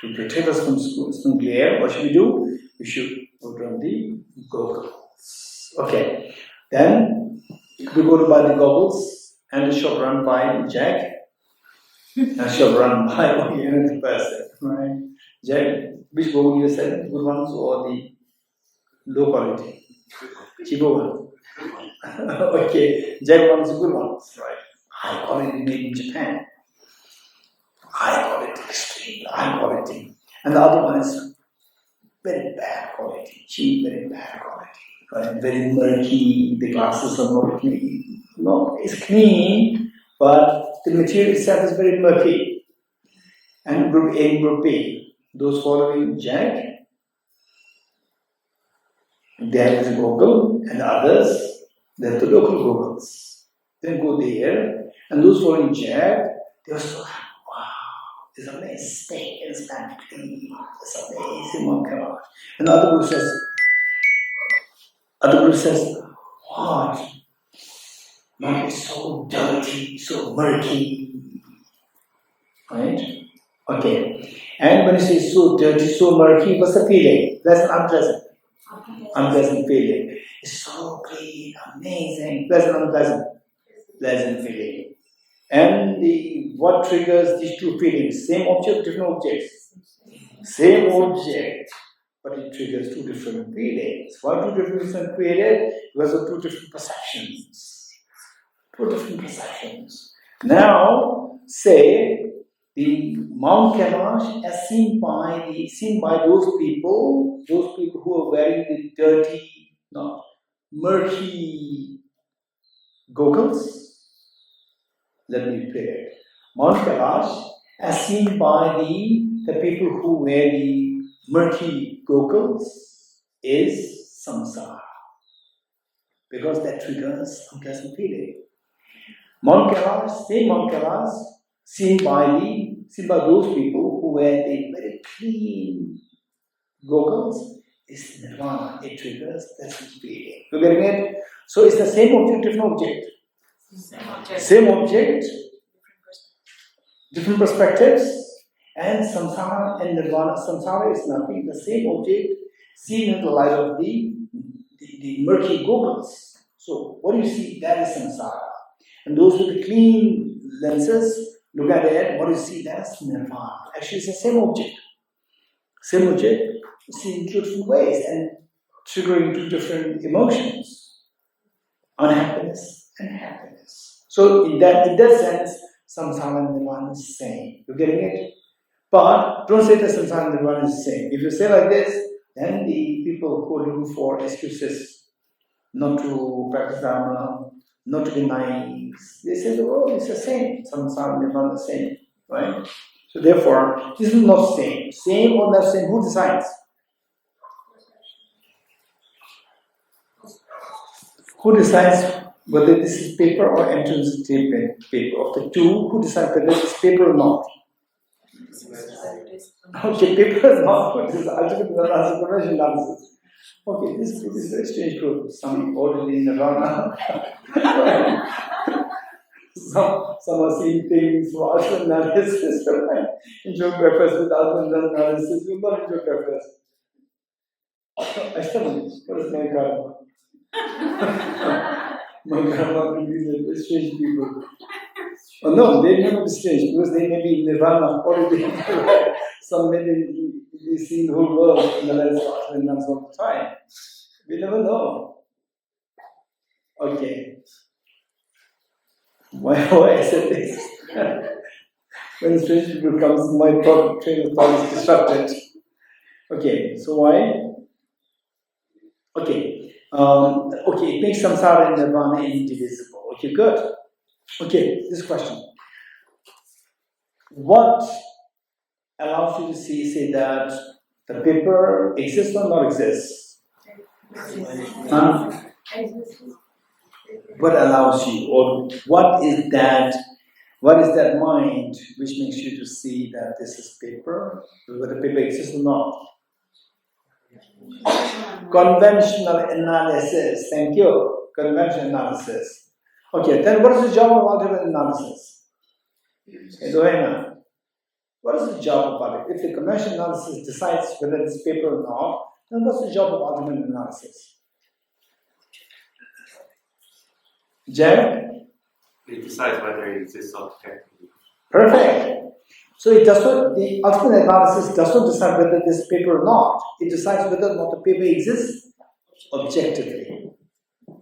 To protect us from snow glare, what should we do? We should put on the goggles. Okay. Then we go to buy the goggles and the shop run by Jack. And shop run by another person. Right? Jack, which goggle you said? The good ones or the low quality? Cheaper one. Okay. Jack one is the good ones, right? High quality made in Japan. high quality, extreme high quality. And the other one is very bad quality, cheap, very bad quality. Right? Very murky, the glasses are not clean. No, it's clean, but the material itself is very murky. And group A and group B, those following Jack, they have the Google, and others, they have the local Googles. Then go there, and those following Jack, they are so wow, it's amazing, it's not clean, it's amazing, one God. And the other group says, what? Man, it's so dirty, so murky. Right? Okay. And when you say so dirty, so murky, what's the feeling? That's an unpleasant feeling. It's so clean, amazing, pleasant, unpleasant. Pleasant feeling. And what triggers these two feelings? Same object, different objects. Same object, but it triggers two different feelings. Why two different feelings created? Because of two different perceptions. Two different perceptions. Now, say the Mount Kailash as seen by those people who are wearing the dirty, murky goggles. Let me play it. Mount Kailash as seen by the people who wear the murky goggles is samsara. Because that triggers unpleasant feeling. Mount Kailash, seen by those people who wear the very clean goggles is nirvana. It triggers pleasant feeling. You getting it? So it's the same object, different object. Same object, different perspectives, and samsara and nirvana. Samsara is nothing, the same object seen in the light of the murky goggles. So what you see, that is samsara. And those with the clean lenses, look at it, what you see, that's nirvana. Actually, it's the same object. Same object, seen in two different ways and triggering two different emotions. Unhappiness and happiness. So in that sense, samsara and nirvana is the same. You getting it? But don't say that samsara and nirvana is the same. If you say like this, then the people who are looking for excuses not to practice dharma, not to be nice, they say, oh, it's the same. Samsara and nirvana is the same. Right? So therefore, this is not same. Same or not same, who decides? Who decides whether this is paper or emptiness paper? Of the two, who decides whether it's paper or not? Okay, paper is not good. This is ultimate conventional analysis. Okay, this group is very strange group. Some orderly nirvana. some are seeing things for ultimate analysis. Enjoy breakfast with ultimate analysis. You will not enjoy breakfast. What is my karma? My karma will be the strange people. Oh no, they never be strange because they may be in nirvana or some may be seeing the whole world in the lens of all the time. We never know. Okay. Why I said this? When strange people comes, my train of thought is disrupted. Okay, so why? Okay. It makes samsara and nirvana indivisible. Okay, good. Okay, this question. What allows you to say that the paper exists or not exists? What allows you, or what is that mind which makes you to see that this is paper, whether paper exists or not? Conventional analysis. Thank you. Conventional analysis. Okay, then what is the job of ultimate analysis? Edoena. What is the job of it? If the conventional analysis decides whether it's paper or not, then what's the job of ultimate analysis? Jack? It decides whether it exists objectively. Perfect. So the ultimate analysis does not decide whether this is paper or not. It decides whether or not the paper exists objectively.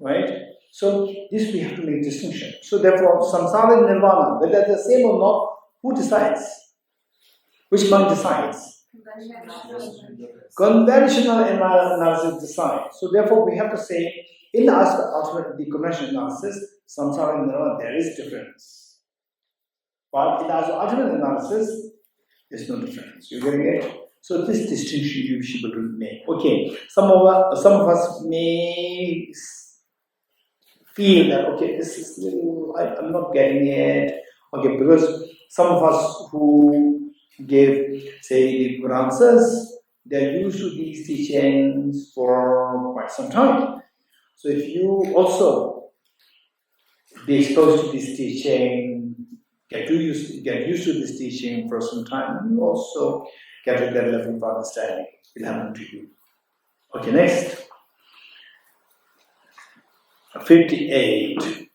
Right? So this we have to make distinction. So therefore, samsara and nirvana, whether they're the same or not, who decides? Which mind decides? Conventional analysis decides. So therefore, we have to say, in the ultimate, the conventional analysis, samsara and nirvana, there is difference. But in the ultimate analysis, there's no difference. You getting it? So this distinction you should be able to make. Okay, some of us may feel that, okay, this is little, I'm not getting it. Okay, because some of us who give, say, the good answers, they're used to these teachings for quite some time. So if you also be exposed to this teaching, get used to this teaching for some time, you also get to that level of understanding. It will happen to you. Okay, next. 58.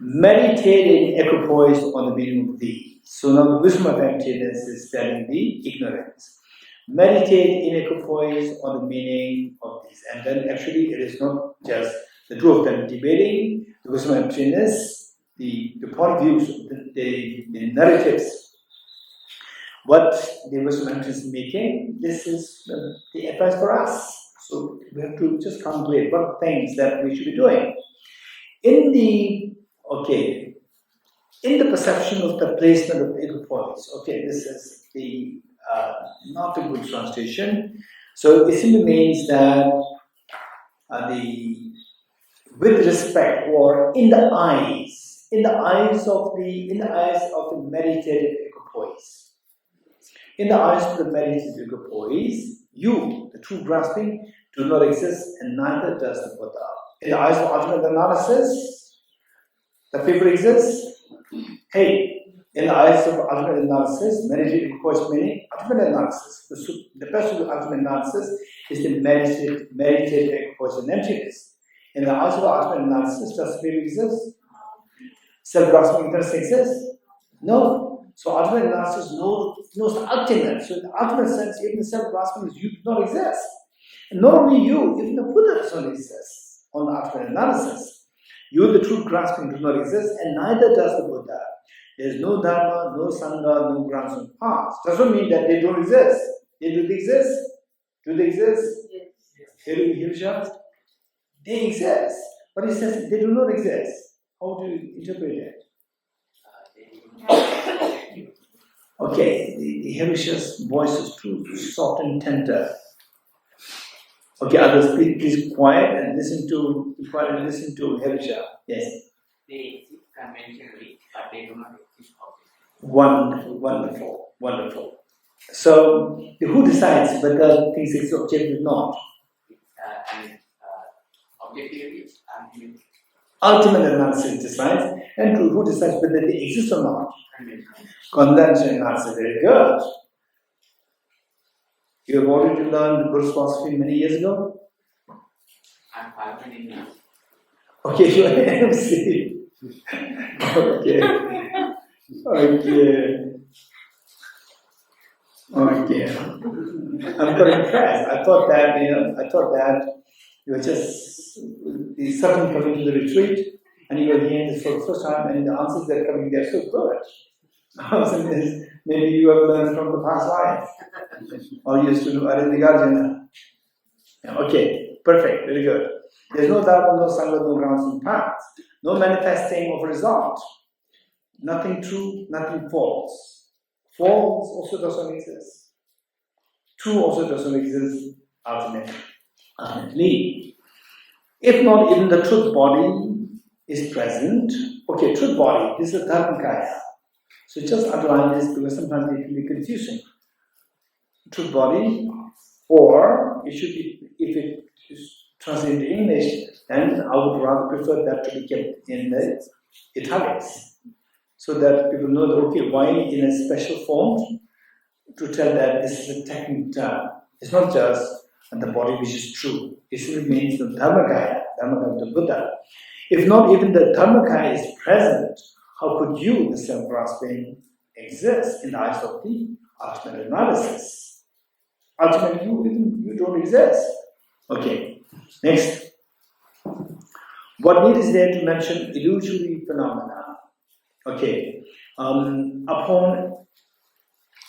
Meditating equipoised on the meaning of these. So now the wisdom of emptiness is telling the ignorance. Meditate in equipoise on the meaning of these. And then actually it is not just the two of them debating the wisdom of emptiness, the point of view, the narratives. What the wisdom of emptiness is making, this is the advice for us. So we have to just contemplate what things that we should be doing. In the perception of the placement of equipoise, this is the not a good translation. So it simply means that with respect or in the eyes of the meditative equipoise, in the eyes of the meditative equipoise, you, the true grasping, do not exist, and neither does the Buddha. In the eyes of ultimate analysis, the people exist. Hey, in the eyes of ultimate analysis, meditative equipoise meaning ultimate analysis. The best of the ultimate analysis is the meditative equipoise and emptiness. In the eyes of ultimate analysis, does the people exist? Self-grasping ignorance exists? No. So ultimate analysis knows the ultimate. So in the ultimate sense, even the self-grasping is you do not exist. And not only you, even the Buddha does not exist. On the ultimate analysis, you, the true grasping, do not exist, and neither does the Buddha. There is no Dharma, no Sangha, no grounds of paths. Doesn't mean that they don't exist. They do exist. Do they exist? Yes. They exist. But it says they do not exist. How do you interpret it? Okay, the Hirisha's voice is too soft and tender. Okay, others, please quiet and listen to Hirisha. Yes. They exist conventionally, but they do not exist Wonderful. So, who decides whether things exist objectively or not? Objectively, ultimate analysis decides, and who decides whether they exist or not? Conventional analysis. Very good. You have already learned Buddhist philosophy many years ago? I'm 5 minutes. Okay, you are MC. Okay. I'm quite impressed. I thought that you were just suddenly coming to the retreat and you were hearing this for the first time and the answers that are coming there are so good. I was in this, maybe you have learned from the past life. Or you used to do Arindagajana. Okay, perfect, very good. There's no Dharma, no Sangha, no grounds and paths. No manifesting of result. Nothing true, nothing false. False also doesn't exist. True also doesn't exist ultimately. If not, even the truth body is present. Okay, truth body, this is Dharmakaya. So just underline this because sometimes it can be confusing. Truth body, or it should be, if it is translated into English, then I would rather prefer that to be kept in the italics. So that people know that, okay, why in a special font to tell that this is a technical term. It's not just the body which is true. It simply means the Dharmakaya of the Buddha. If not even the Dharmakaya is present, how could you, the self-grasping, exist in the eyes of the ultimate analysis? Ultimately, you don't exist. Okay, next. What need is there to mention illusory phenomena? Okay, upon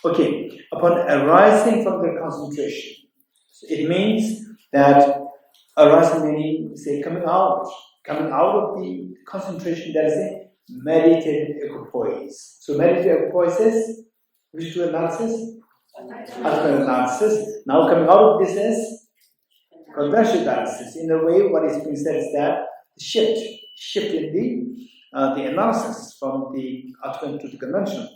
Okay, upon arising from the concentration, so it means that arising meaning, say, coming out of the concentration, there is a meditative equipoise. So meditative equipoise is which to analysis? Ultimate analysis. Now coming out of this is conventional analysis. In a way, what is being said is that the shift in the analysis from the ultimate to the conventional.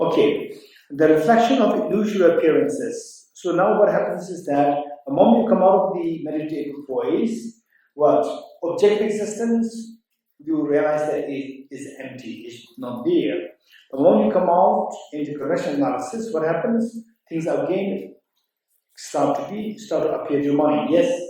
Okay, the reflection of illusory appearances. So now what happens is that the moment you come out of the meditative equipoise, what? Objective existence, you realize that it is empty, it's not there. The moment you come out into conventional analysis, what happens? Things again start to appear to your mind. Yes?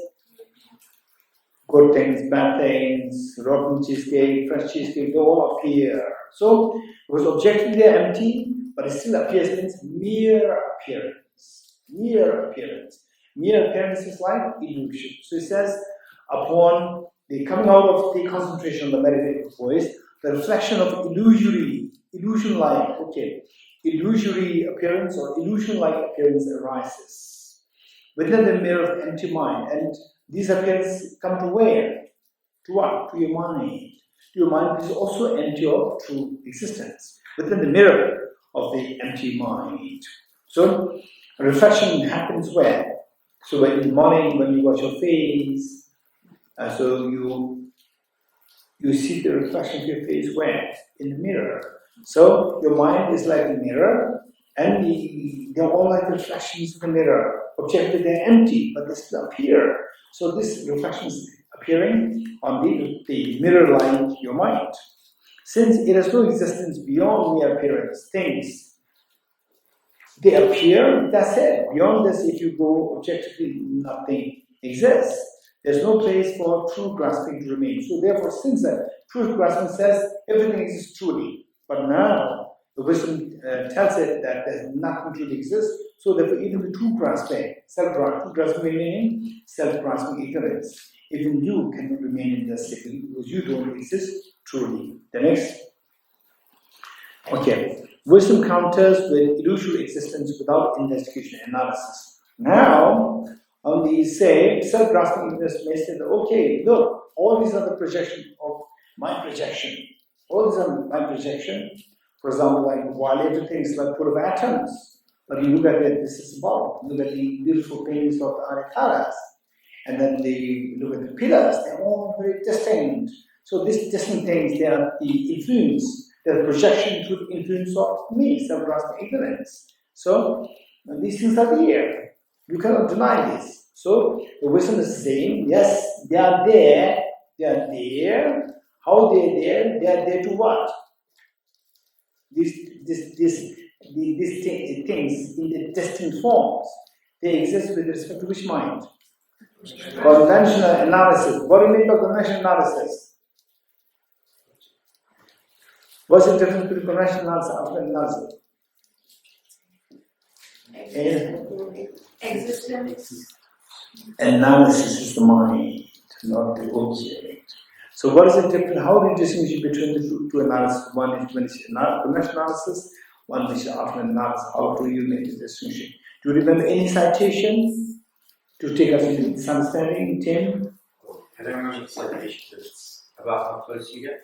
Good things, bad things, rotten cheesecake, fresh cheesecake, they all appear. So, because objectively they are empty, but it still appears as mere appearance. Mere appearance. Mere appearance is like illusion. So it says, upon the coming out of the concentration of the meditative voice, the reflection of illusion-like appearance or illusion-like appearance arises within the mirror of empty mind. And these appearances come to where? To what? To your mind. Your mind is also empty of true existence within the mirror of the empty mind. So, a reflection happens where? So, in the morning when you wash your face, so you see the reflection of your face where? In the mirror. So, your mind is like a mirror, and they're all like reflections of the mirror. Objectively, they're empty, but they still appear. So, this reflection is appearing on the mirror like your mind. Since it has no existence beyond mere appearance, things, they appear, that's it. Beyond this, if you go objectively, nothing exists. There's no place for true grasping to remain. So therefore, since that true grasping says everything exists truly, but now the wisdom tells it that there's nothing truly exists, so therefore even the true grasping, self-grasping meaning self-grasping ignorance, even you cannot remain in this state because you don't exist truly. The next. Okay. Wisdom counters with illusory existence without investigation and analysis. Now, on the self-grasping ignorance may say that, okay, look, all these are the projection of my projection. All these are my projection. For example, like while everything is like full of atoms, but you look at it, this is about, look at the beautiful paintings of the Arikaras. And then they look at the pillars, they're all very distinct. So these distinct things, they are the influence, the projection to the influence of me, self-grasping ignorance. So these things are there. You cannot deny this. So the wisdom is saying, yes, they are there. They are there. How they are there? They are there to what? These things in the distinct forms. They exist with respect to which mind? Conventional analysis. What do you mean by conventional analysis? What's the difference between conventional analysis and ultimate analysis? Existence. Analysis is the mind, not the object. So what is the difference? How do you distinguish between the two analysis? One is when it's conventional analysis, one is ultimate analysis. How do you make the distinction? Do you remember any citation to take us into this understanding, Tim? I don't remember the citation, but it's about how close you get.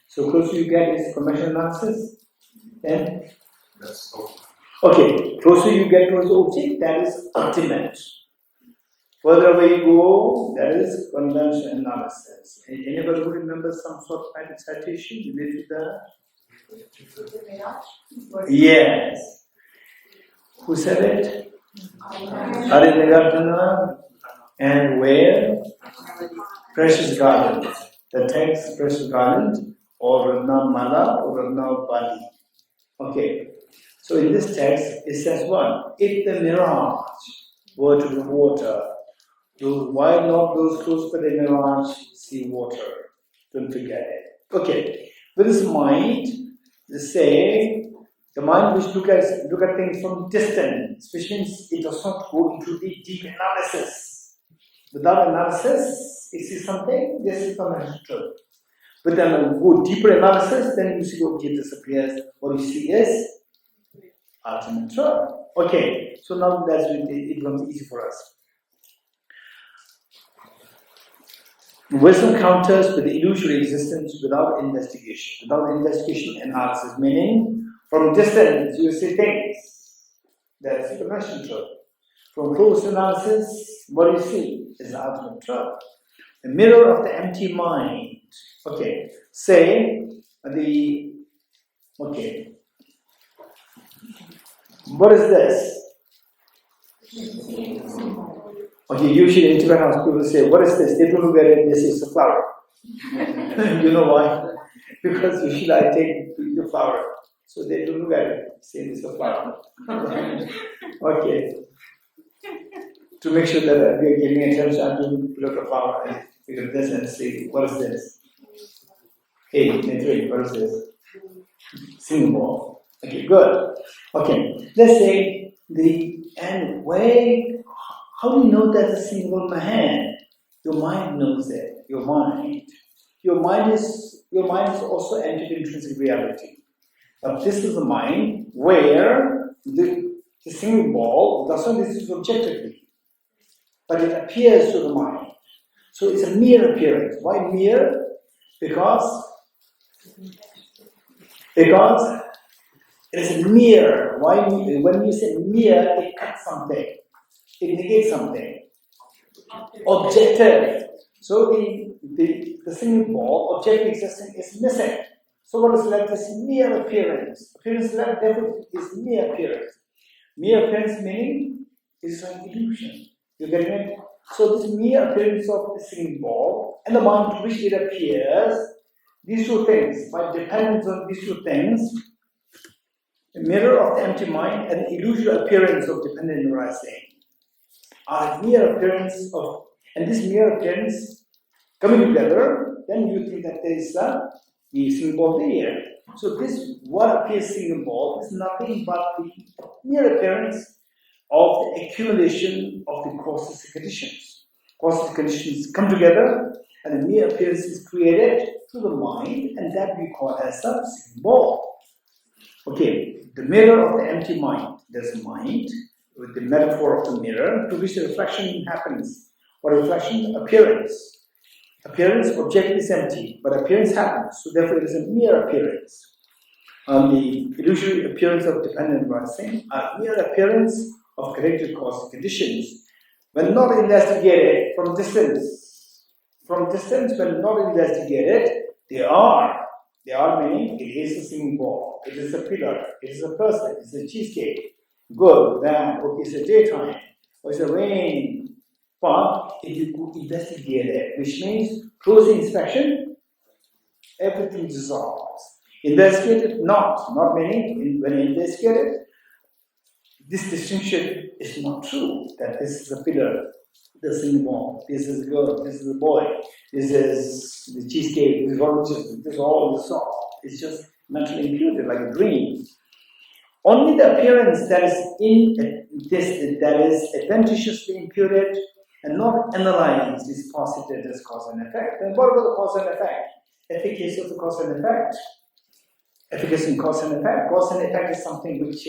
So close you get is conventional analysis? Then? That's all. Okay, closer you get towards the object, that is ultimate. Further away you go, that is conventional analysis. Anybody who remembers some sort of citation related to that? Yes. Who said it? Arinagardana. And where? Precious Garden. The text, Precious Garden, or Ratna Mala, or Ratna Bali. Okay. So in this text, it says what? If the mirage were to be water, why not those close to the mirage see water? Don't forget it. Okay. With this mind, they say the mind which look at things from distance, which means it does not go into the deep analysis. Without analysis, it sees something, this is the truth. But then go deeper analysis, then you see the object disappears. What you see is ultimate truth. Okay, so now it becomes easy for us. Wisdom counters with the illusory existence without investigation. Without investigation, analysis, meaning from distance you see things. That's the supernatural truth. From close analysis, what you see is the ultimate truth. The mirror of the empty mind. Okay, say what is this? Okay, usually in Tibetan house people say, what is this? They don't look at it, they say it's a flower. You know why? Because usually I take the flower. So they don't look at it, say it's a flower. Okay. To make sure that we are giving attention, I do look at the flower and figure this and say, what is this? Hey, Netri, what is this? Symbol. Okay, good. Okay, let's say how do you know that's a symbol in my hand? Your mind knows it. Your mind is also entered intrinsic reality. But this is the mind where the singing ball does not exist objectively, but it appears to the mind. So it's a mere appearance. Why mere? Because it is mere. Why? When you say mere, it cuts something. It negates something. Objective. So the singing ball, objective existence, is missing. So what is left is mere appearance. Appearance left, therefore, is mere appearance. Mere appearance meaning is an illusion. You getting it? So this mere appearance of the singing ball and the mind to which it appears, these two things, by dependence on these two things, the mirror of the empty mind and the illusory appearance of dependent arising are mere appearance of, and this mere appearance coming together, then you think that there is the singing ball there. So this what appears singing ball is nothing but the mere appearance of the accumulation of the causes and conditions. Causes and conditions come together, and the mere appearance is created through the mind, and that we call as a singing ball. Okay, the mirror of the empty mind. There's a mind with the metaphor of the mirror to which the reflection happens. What reflection? Appearance. Appearance, object is empty, but appearance happens. So therefore, it is a mere appearance. The illusory appearance of dependent arising, a mere appearance of connected cause and conditions. When not investigated from distance, when not investigated, they are meaning it is a singing ball, it is a pillar, it is a person, it is a cheesecake. Good, then, okay, it's a daytime, or it's a rain. But if you investigate it, which means close inspection, everything dissolves. Investigate it, not meaning when you investigate it, this distinction is not true, that this is a pillar, this is a ball, this is a girl, this is a boy, this is the cheesecake, this is all dissolved. It's just mentally imputed like a dream. Only the appearance that is adventitiously imputed and not analyzed is posited as cause and effect. And what about the cause and effect? Efficacy of the cause and effect. Efficacy in cause and effect. Cause and effect is something which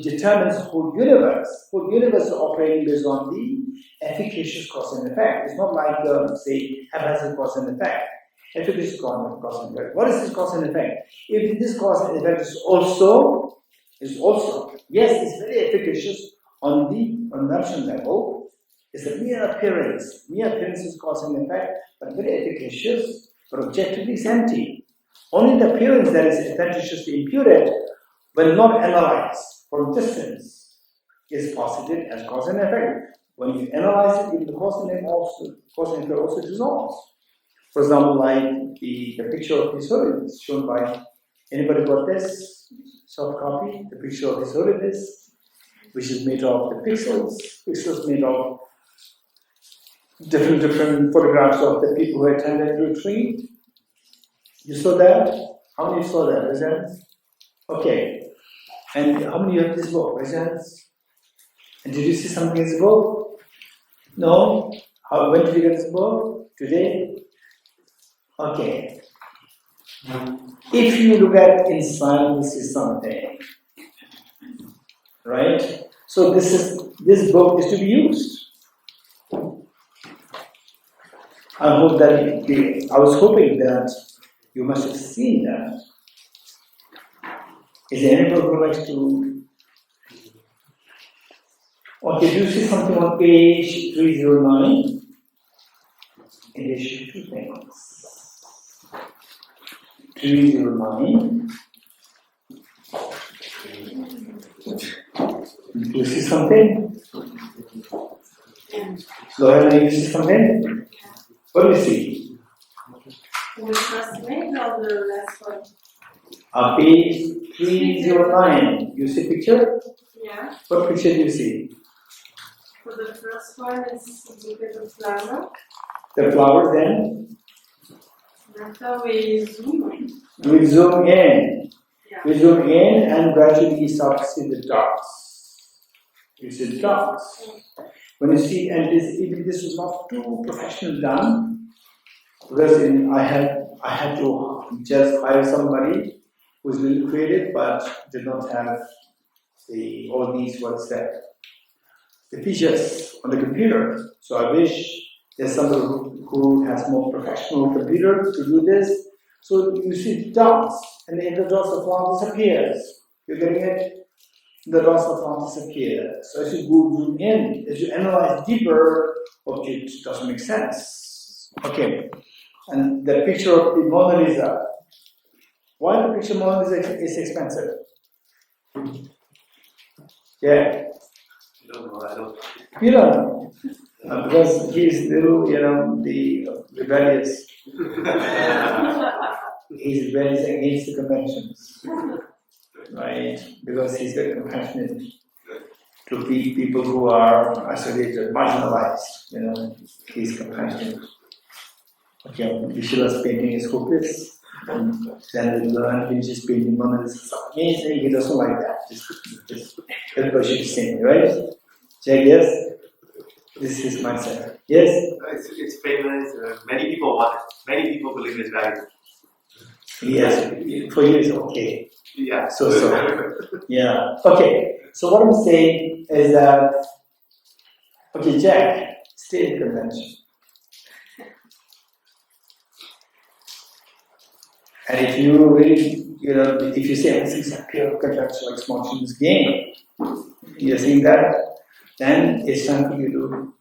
determines the whole universe. The whole universe is operating based on the efficacious cause and effect. It's not like, say, haphazard cause and effect. Efficacious cause and effect. What is this cause and effect? If this cause and effect is also, yes, it's very efficacious on the convention level. It's a mere appearance. Mere appearance is cause and effect, but very efficacious, but objectively it's empty. Only the appearance that is adventitiously imputed, when not analyzed from distance, is posited as cause and effect. When you analyze it, even the cause and effect also dissolves. For example, like the picture of His Holiness shown by, anybody got this soft copy? The picture of His Holiness, which is made of the pixels made of different photographs of the people who attended the retreat. You saw that? How many saw that? Raise hands. Okay. And how many have this book? Raise hands. And did you see something in this book? No? When did you get this book? Today? Okay. If you look at inside, you see something. right? So this book is to be used. I hope that I was hoping that you must have seen that. Is there anybody who would like to? Okay, do you see something on page 309? In addition to two things. 309. Do you see something? Lorena, you see something? What do you see? The first name or the last one? Page 309. You see picture? Yeah. What picture do you see? For the first one is look at the flower. The flower, then? After we zoom in. We zoom in. Yeah. We zoom in and gradually you start to see the dots. You see the dots. When you see, and even this was not too professional done, because I had to just hire somebody who's really creative but did not have all these the features on the computer. So I wish there's somebody who has more professional computer to do this. So you see dots, and in the dots the form disappears. You're getting it? The dots the form disappear. So as you go zoom in, as you analyze deeper, object doesn't make sense. Okay. And the picture of the Mona Lisa. Why the picture of Mona Lisa is expensive? Yeah. I don't know, I don't. You don't know. Because he's little, the rebellious. He's rebellious against the conventions. Right? Because he's very compassionate to people who are isolated, marginalized. He's compassionate. Okay, Vishila's painting is hopeless. And then we learn Vinicius painting Mona Lisa is amazing. He doesn't like that. Just everybody should be saying, right? Jack, yes? This is my set. Yes? It's famous. Many people want it. Many people believe it's valuable. Yes, for you it's okay. Yeah. So. Yeah. Okay, so what I'm saying is that, okay, Jack, stay in convention. And if you really, if you say, this is a pure convention like small children's game, you're seeing that, then it's time for you to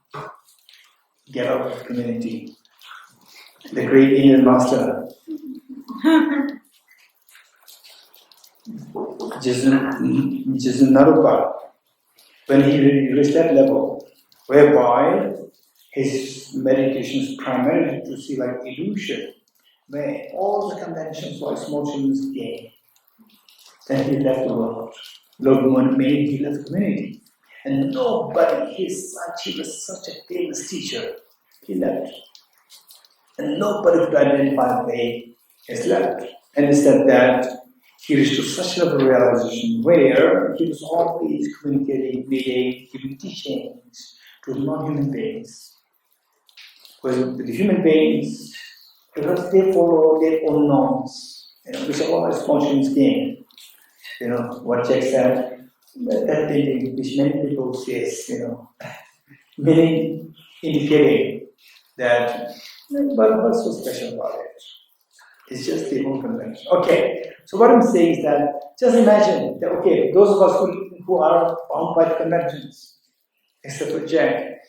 get out of the community. The great Indian master, Jason Narupa, when he reached that level, whereby his meditation is primarily to see like illusion, where all the conventions like small children's game, then he left the world. He left the community. And nobody, he was such a famous teacher, he left. And nobody could identify why he's left. And he said that he reached to such a level of realization where he was always communicating, meeting, giving teachings to non-human beings. Because the human beings, because they follow their own norms, which are all small children's game. What Jack said, that painting, which many people say, meaning indicating that, but what's so special about it? It's just the whole convention. Okay, so what I'm saying is that, just imagine that, okay, those of us who are bound by the conventions, except for Jack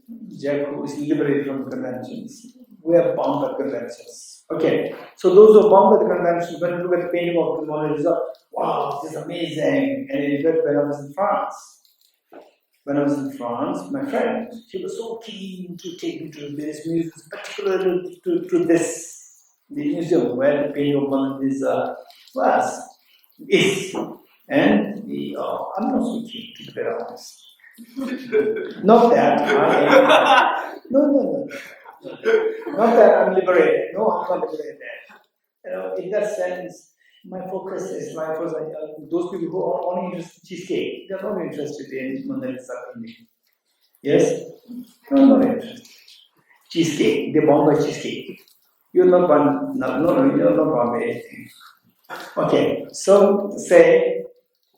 who is liberated from the conventions, we are bound by conventions. Okay, so those who are bound by the conventions, when you look at the painting of the Mona Lisa, wow, this is amazing. And in fact, when I was in France, my friend, she was so keen to take me to various museums, particularly to the museum where the painting of Mona Lisa is. And I'm not so keen, to be very honest. Not that I am. No. Not that I'm liberated. No, I'm not liberated. In that sense, my focus is those people who are only interested in cheesecake. They're not interested in Mona Lisa painting. Yes? No, not interested. Cheesecake. They're bound by cheesecake. You're not bound. No, you're not bound by anything. Okay, so let's say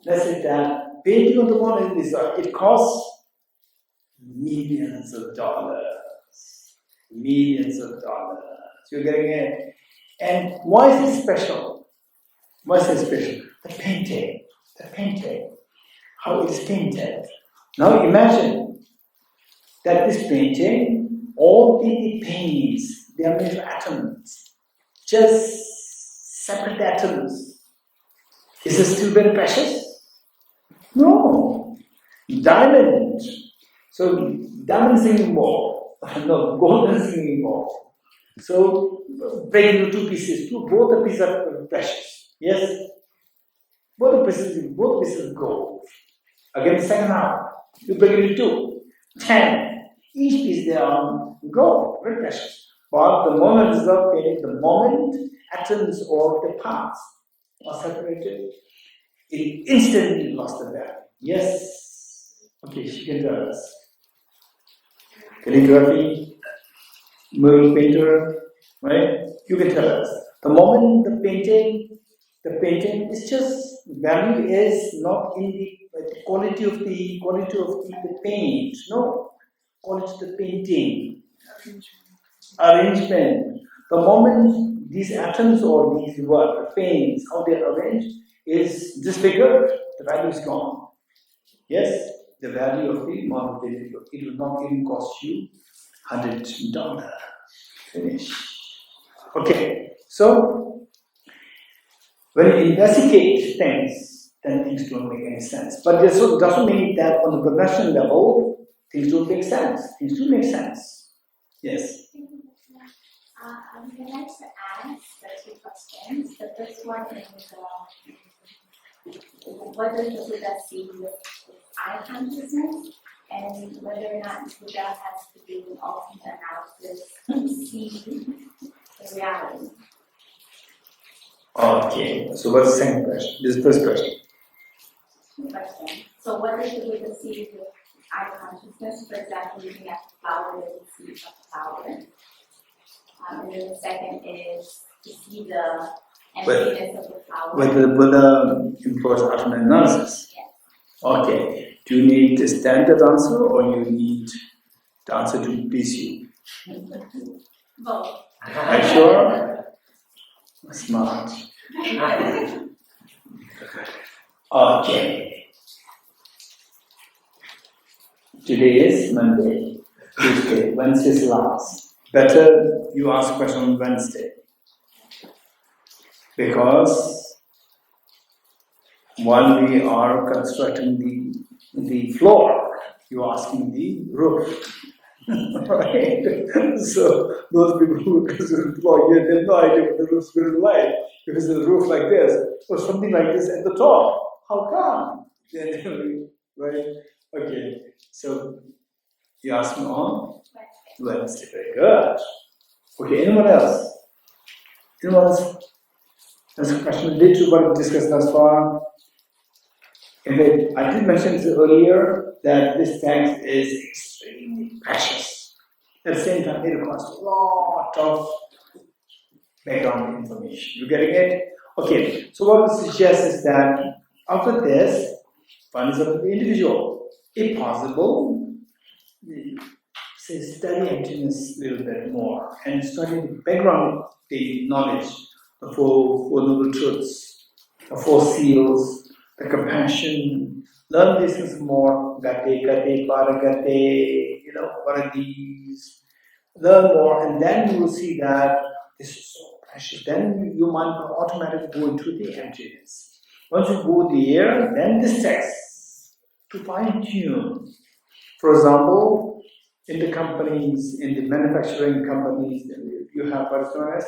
that painting on the Mona Lisa, it costs millions of dollars. Millions of dollars. You're getting it? And why is it special? Why is it special? The painting, how it is painted. Now imagine that this painting, all the paints, they are made of atoms, just separate atoms. Is it still very precious? No. Diamond. So diamond singing ball. No, golden singing ball. So break into two pieces. Both the pieces are precious. Yes? Both pieces of gold. Again, the second half. You break it into two. 10. Each piece they are gold. Very precious. But the moment is not painted, the moment atoms or the parts are separated, it instantly lost the value. Yes? Okay, she can tell us. Calligraphy, mural painter, right? You can tell us. The moment the painting is just, value is not in the quality of the paint. No. Quality of the painting. Arrangement. The moment these atoms or these paints, how they are arranged, is disfigured, the value is gone. Yes, the value of the model painting, it will not even cost you $100. Finish. Okay, so when you investigate things, then things don't make any sense. But this doesn't mean that on the professional level, things don't make sense. Things do make sense. Yes. I would like to ask the two questions. The first one is whether the Buddha sees with eye consciousness, and whether or not the Buddha has to do an ultimate analysis to see the reality. Okay, so what's the second question? This is the first question. Question. So whether the Buddha sees with eye consciousness, for example, looking at the flower, does he see a flower? And then the second is to see the emptiness of the flower. Whether the Buddha employs ultimate analysis? Yes. Okay. Do you need the standard answer or you need the answer to please you? Both. Are you sure? Smart. Okay. Today is Monday, Tuesday, Wednesday's last. Better you ask a question on Wednesday. Because while we are constructing the floor, you're asking the roof. Right? So those people who construct the floor, they have no idea what the roof's going to be like. If it's a roof like this, or something like this at the top, how come? Right? Okay. So you ask me on Wednesday. Very good. Okay, anyone else? Anyone else? That's a question related to what we discussed thus far. Okay, I did mention earlier that this text is extremely precious. At the same time, it requires a lot of background information. You getting it? Okay, so what we suggest is that after this, one is up to the individual. If possible, say study emptiness a little bit more and study the background, the knowledge, the four noble truths, the four seals, the compassion. Learn this is more. Gate, paragate, what are these? Learn more, and then you will see that this is so precious. Then your mind will automatically go into the emptiness. Once you go there, then this text to fine tune. For example, in the companies, in the manufacturing companies, you have what is known as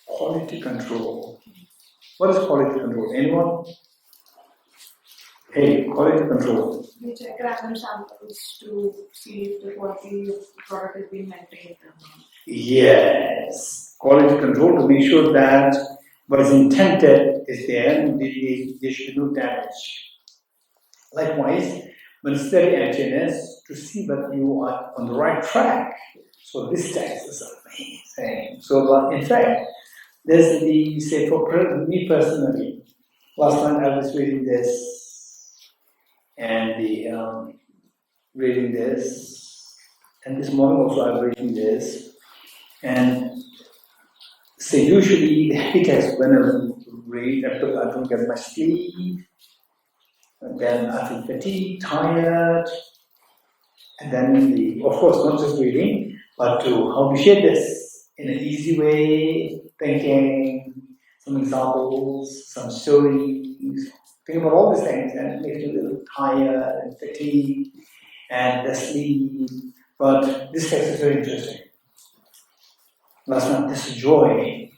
quality control. What is quality control? Anyone? Hey, quality control. We check random samples to see if the quality of the product is being maintained or not. Yes. Quality control to make sure that what is intended is there and there should be no damage. Likewise, when study emptiness, to see that you are on the right track. So this text is amazing. So in fact, there's say for me personally, Last night I was reading this, and reading this, and this morning also I'm reading this, and so usually the habit is when I read, I don't get much sleep, and then I feel fatigued, tired, and then of course not just reading, but how to share this in an easy way, thinking, some examples, some stories, think about all these things, and it makes you a little tired and fatigued and asleep. But this text is very interesting. Last night, this joy,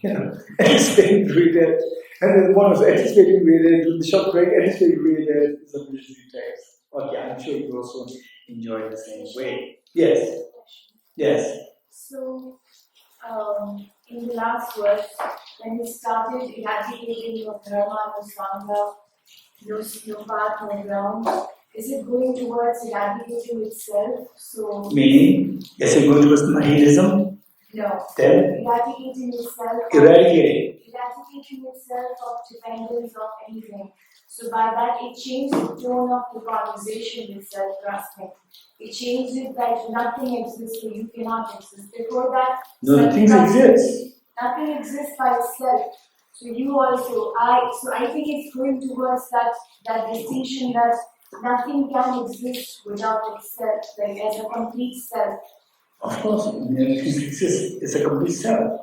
anticipating to read it, and then one was anticipating to read it, with the short break, anticipating to read it. It's a beautiful text. Okay, I'm sure you also enjoy it the same way. Yes. Yes. So, in the last verse, when he started eradicating your dharma, no sangha, no path, no ground, is it going towards eradicating itself? So, Meaning, is it going towards nihilism? No. Then? Eradicating itself. Eradicating itself of dependence of anything. So by that, it changed the tone of the conversation with self-grasping. It changed it that nothing exists, so you cannot exist. Before that, no, things exist. Nothing exists by itself. So you also, I think it's going towards that distinction that nothing can exist without itself, like as a complete self. Of course, things exist. It's a complete self.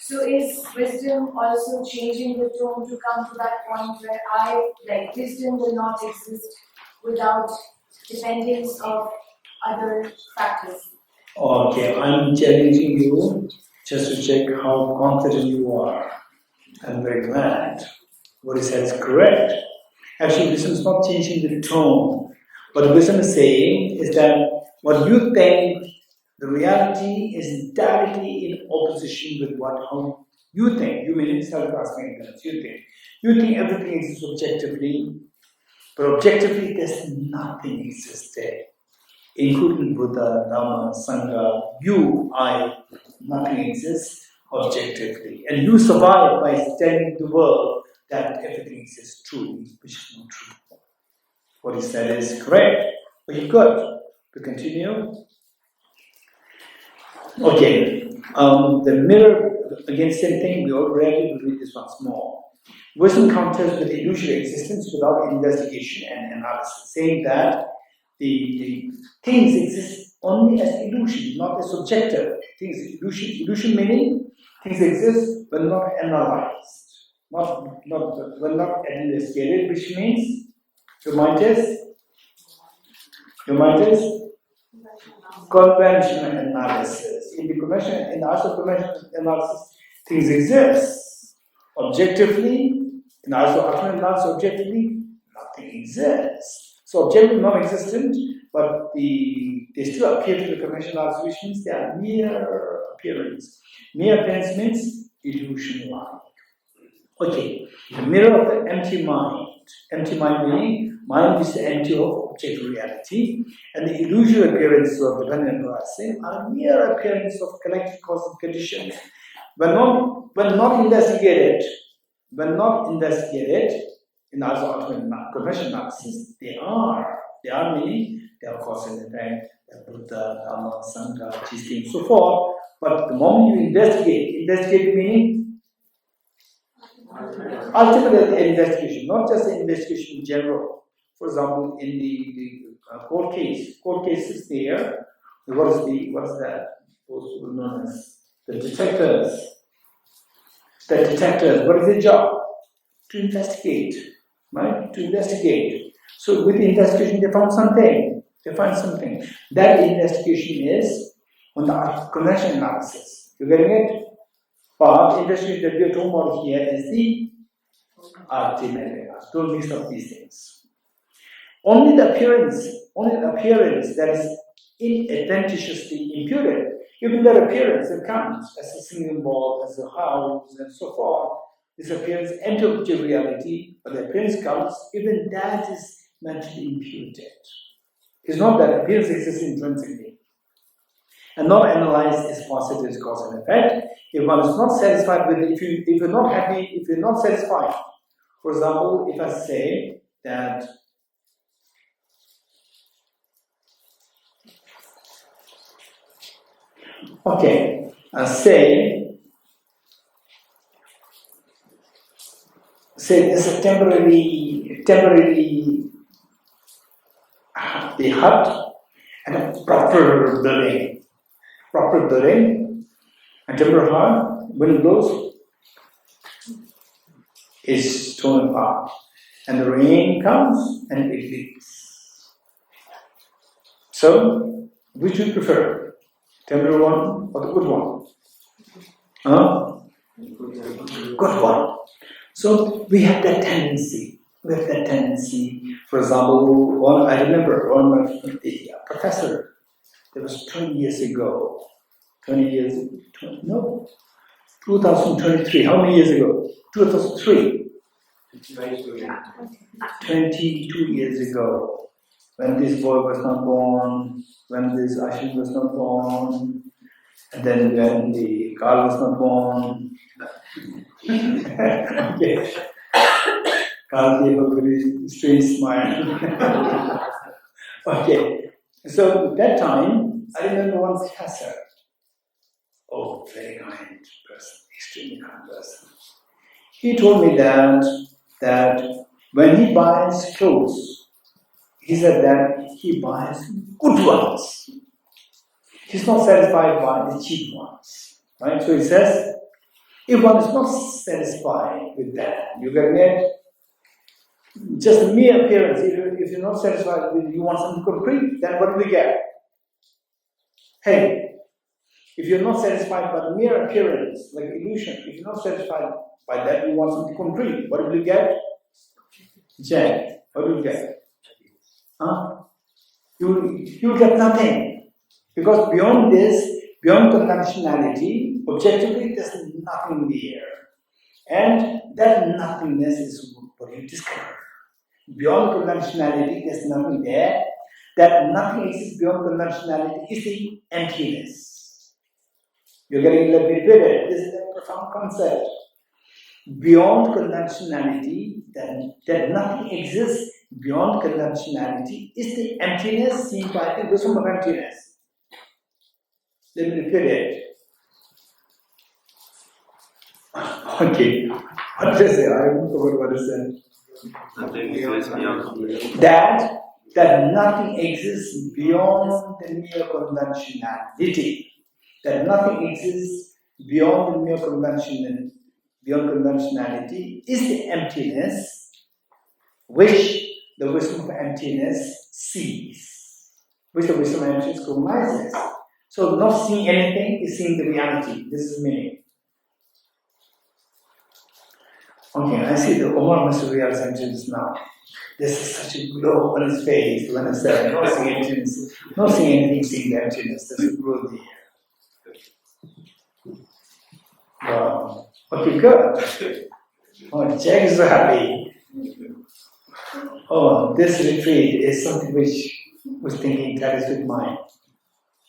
So is wisdom also changing the tone to come to that point where wisdom will not exist without dependence of other factors? Okay, I'm challenging you just to check how confident you are. I'm very glad. What he said is correct. Actually, wisdom is not changing the tone. What wisdom is saying is that what you think, the reality is directly in opposition with how you think. You mean self-grasping ignorance. You think everything exists objectively, but objectively there's nothing exists there, including Buddha, Dhamma, Sangha, you, I, nothing exists objectively. And you survive by telling the world that everything exists truly, which is not true. What he said is correct. Okay, good. To continue. Okay, the mirror, again, same thing, we already read this once more. Wisdom counters with illusory existence without investigation and analysis, saying that the things exist only as illusion, not as subjective. Things illusion meaning things exist but not analyzed, when not investigated, which means your mind is conventional analysis. In the art of conventional analysis, things exist objectively. In art of analysis, objectively, nothing exists. So objectively non-existent, but they still appear to the conventional analysis, which means they are mere appearance. Mere appearance means illusion-like. Okay, the mirror of the empty mind. Empty mind meaning mind is empty of objective reality, and the illusory appearances of dependent arising are mere appearance of collective causes conditions. When not investigated, in our conventional analysis, they are meaning they are cause and effect, Buddha, Dhamma, Sangha, Geshe, and so forth. But the moment you investigate meaning ultimate investigation, not just the investigation in general. For example, in the court cases there, what is that? Those who are known as the detectives. What is their job? To investigate, right? To investigate. So with the investigation, they find something. That investigation is on the conventional analysis. You getting it? But investigation that we are talking about here is the ultimate. Don't mix up these things. Only the appearance that is inadventitiously imputed. Even that appearance that comes as a singing ball, as a house, and so forth, this appearance enters into reality, but the appearance comes, even that is mentally imputed. It's not that appearance exists intrinsically. And not analyzed as positive as cause and effect. If one is not satisfied with it, if you're not happy, if you're not satisfied For example, if I say that okay, I say there's a temporary the hut and a proper building, and temporary hut, when it goes, is torn apart, and the rain comes and it leaks. So, which do you prefer, temporary one or the good one? Huh? Good one. So we have that tendency. For example, I remember one of the professor. That was 20 years ago. 2023. How many years ago? 2003. 22 years ago. When this boy was not born, when this Ashin was not born, and then when the Carl was not born. Okay. Carl gave a very strange smile. Okay. So that time, I remember one professor. Oh, very kind person, extremely kind person. He told me that when he buys clothes, he said that he buys good ones. He's not satisfied by the cheap ones. Right? So he says, if one is not satisfied with that, you can get just a mere appearance. If you're not satisfied with it, you want something concrete, then what do we get? Hey, if you're not satisfied by the mere appearance, like illusion, if you're not satisfied by that, you want something concrete, what do you get? Jack, what do you get? Huh? You get nothing. Because beyond this, beyond conventionality, objectively, there's nothing there. And that nothingness is what you discover. Beyond conventionality, there's nothing there. That nothing exists beyond conventionality is the emptiness. You're getting a little bit vivid. This is a profound concept. Beyond conventionality, that nothing exists beyond conventionality is the emptiness seen by the wisdom of emptiness. Let me repeat it. Okay. What did I say? I haven't forgot what I said. Nothing exists beyond That nothing exists beyond the mere conventionality. That nothing exists beyond the mere conventionality is the emptiness which the wisdom of emptiness sees, which the wisdom of emptiness recognizes. So not seeing anything is seeing the reality. This is meaning. Okay, I see the Omar must realize emptiness now. This is such a glow on his face when I said not seeing emptiness, not seeing anything, seeing the emptiness. There's a glow there. Wow. Okay, good. Oh, Jack is so happy. Oh, this retreat is something which was thinking that is with mine.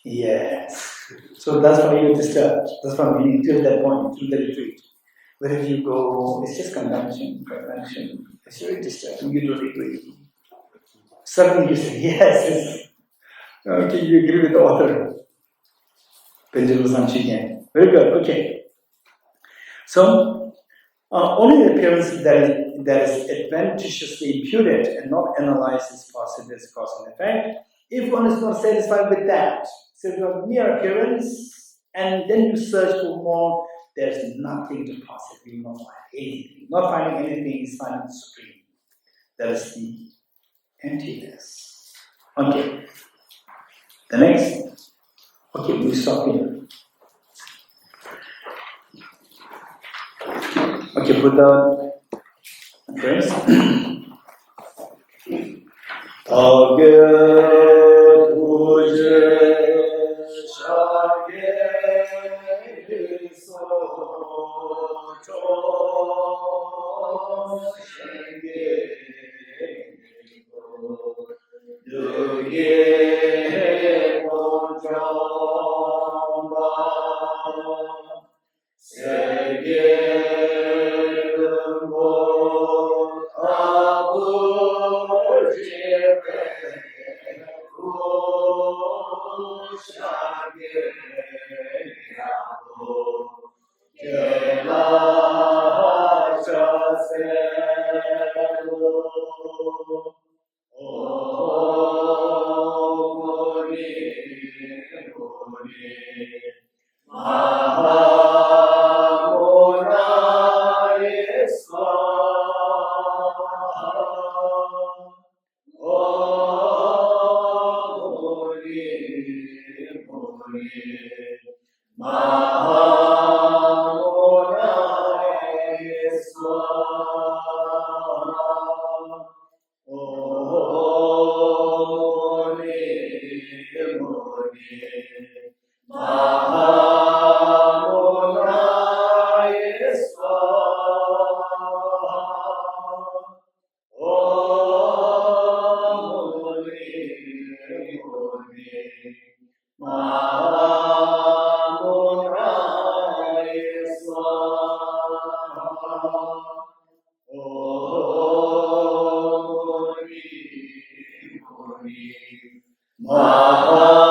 Yes. So that's why you're disturbed. That's why we need till that point, till the retreat. Wherever you go, it's just convention. It's very disturbing. You don't agree. Suddenly you say, yes. Okay, you agree with the author. Pendulum Sanchigen. Very good. Okay. So, only the appearance that is adventitiously imputed and not analyzed is possible as cause and effect. If one is not satisfied with that, so you have mere appearance, and then you search for more, there's nothing to possibly not find anything. Not finding anything is finding the supreme. That is the emptiness. Okay. The next. Okay, we stop here. Okay, put down friends. Segel Maha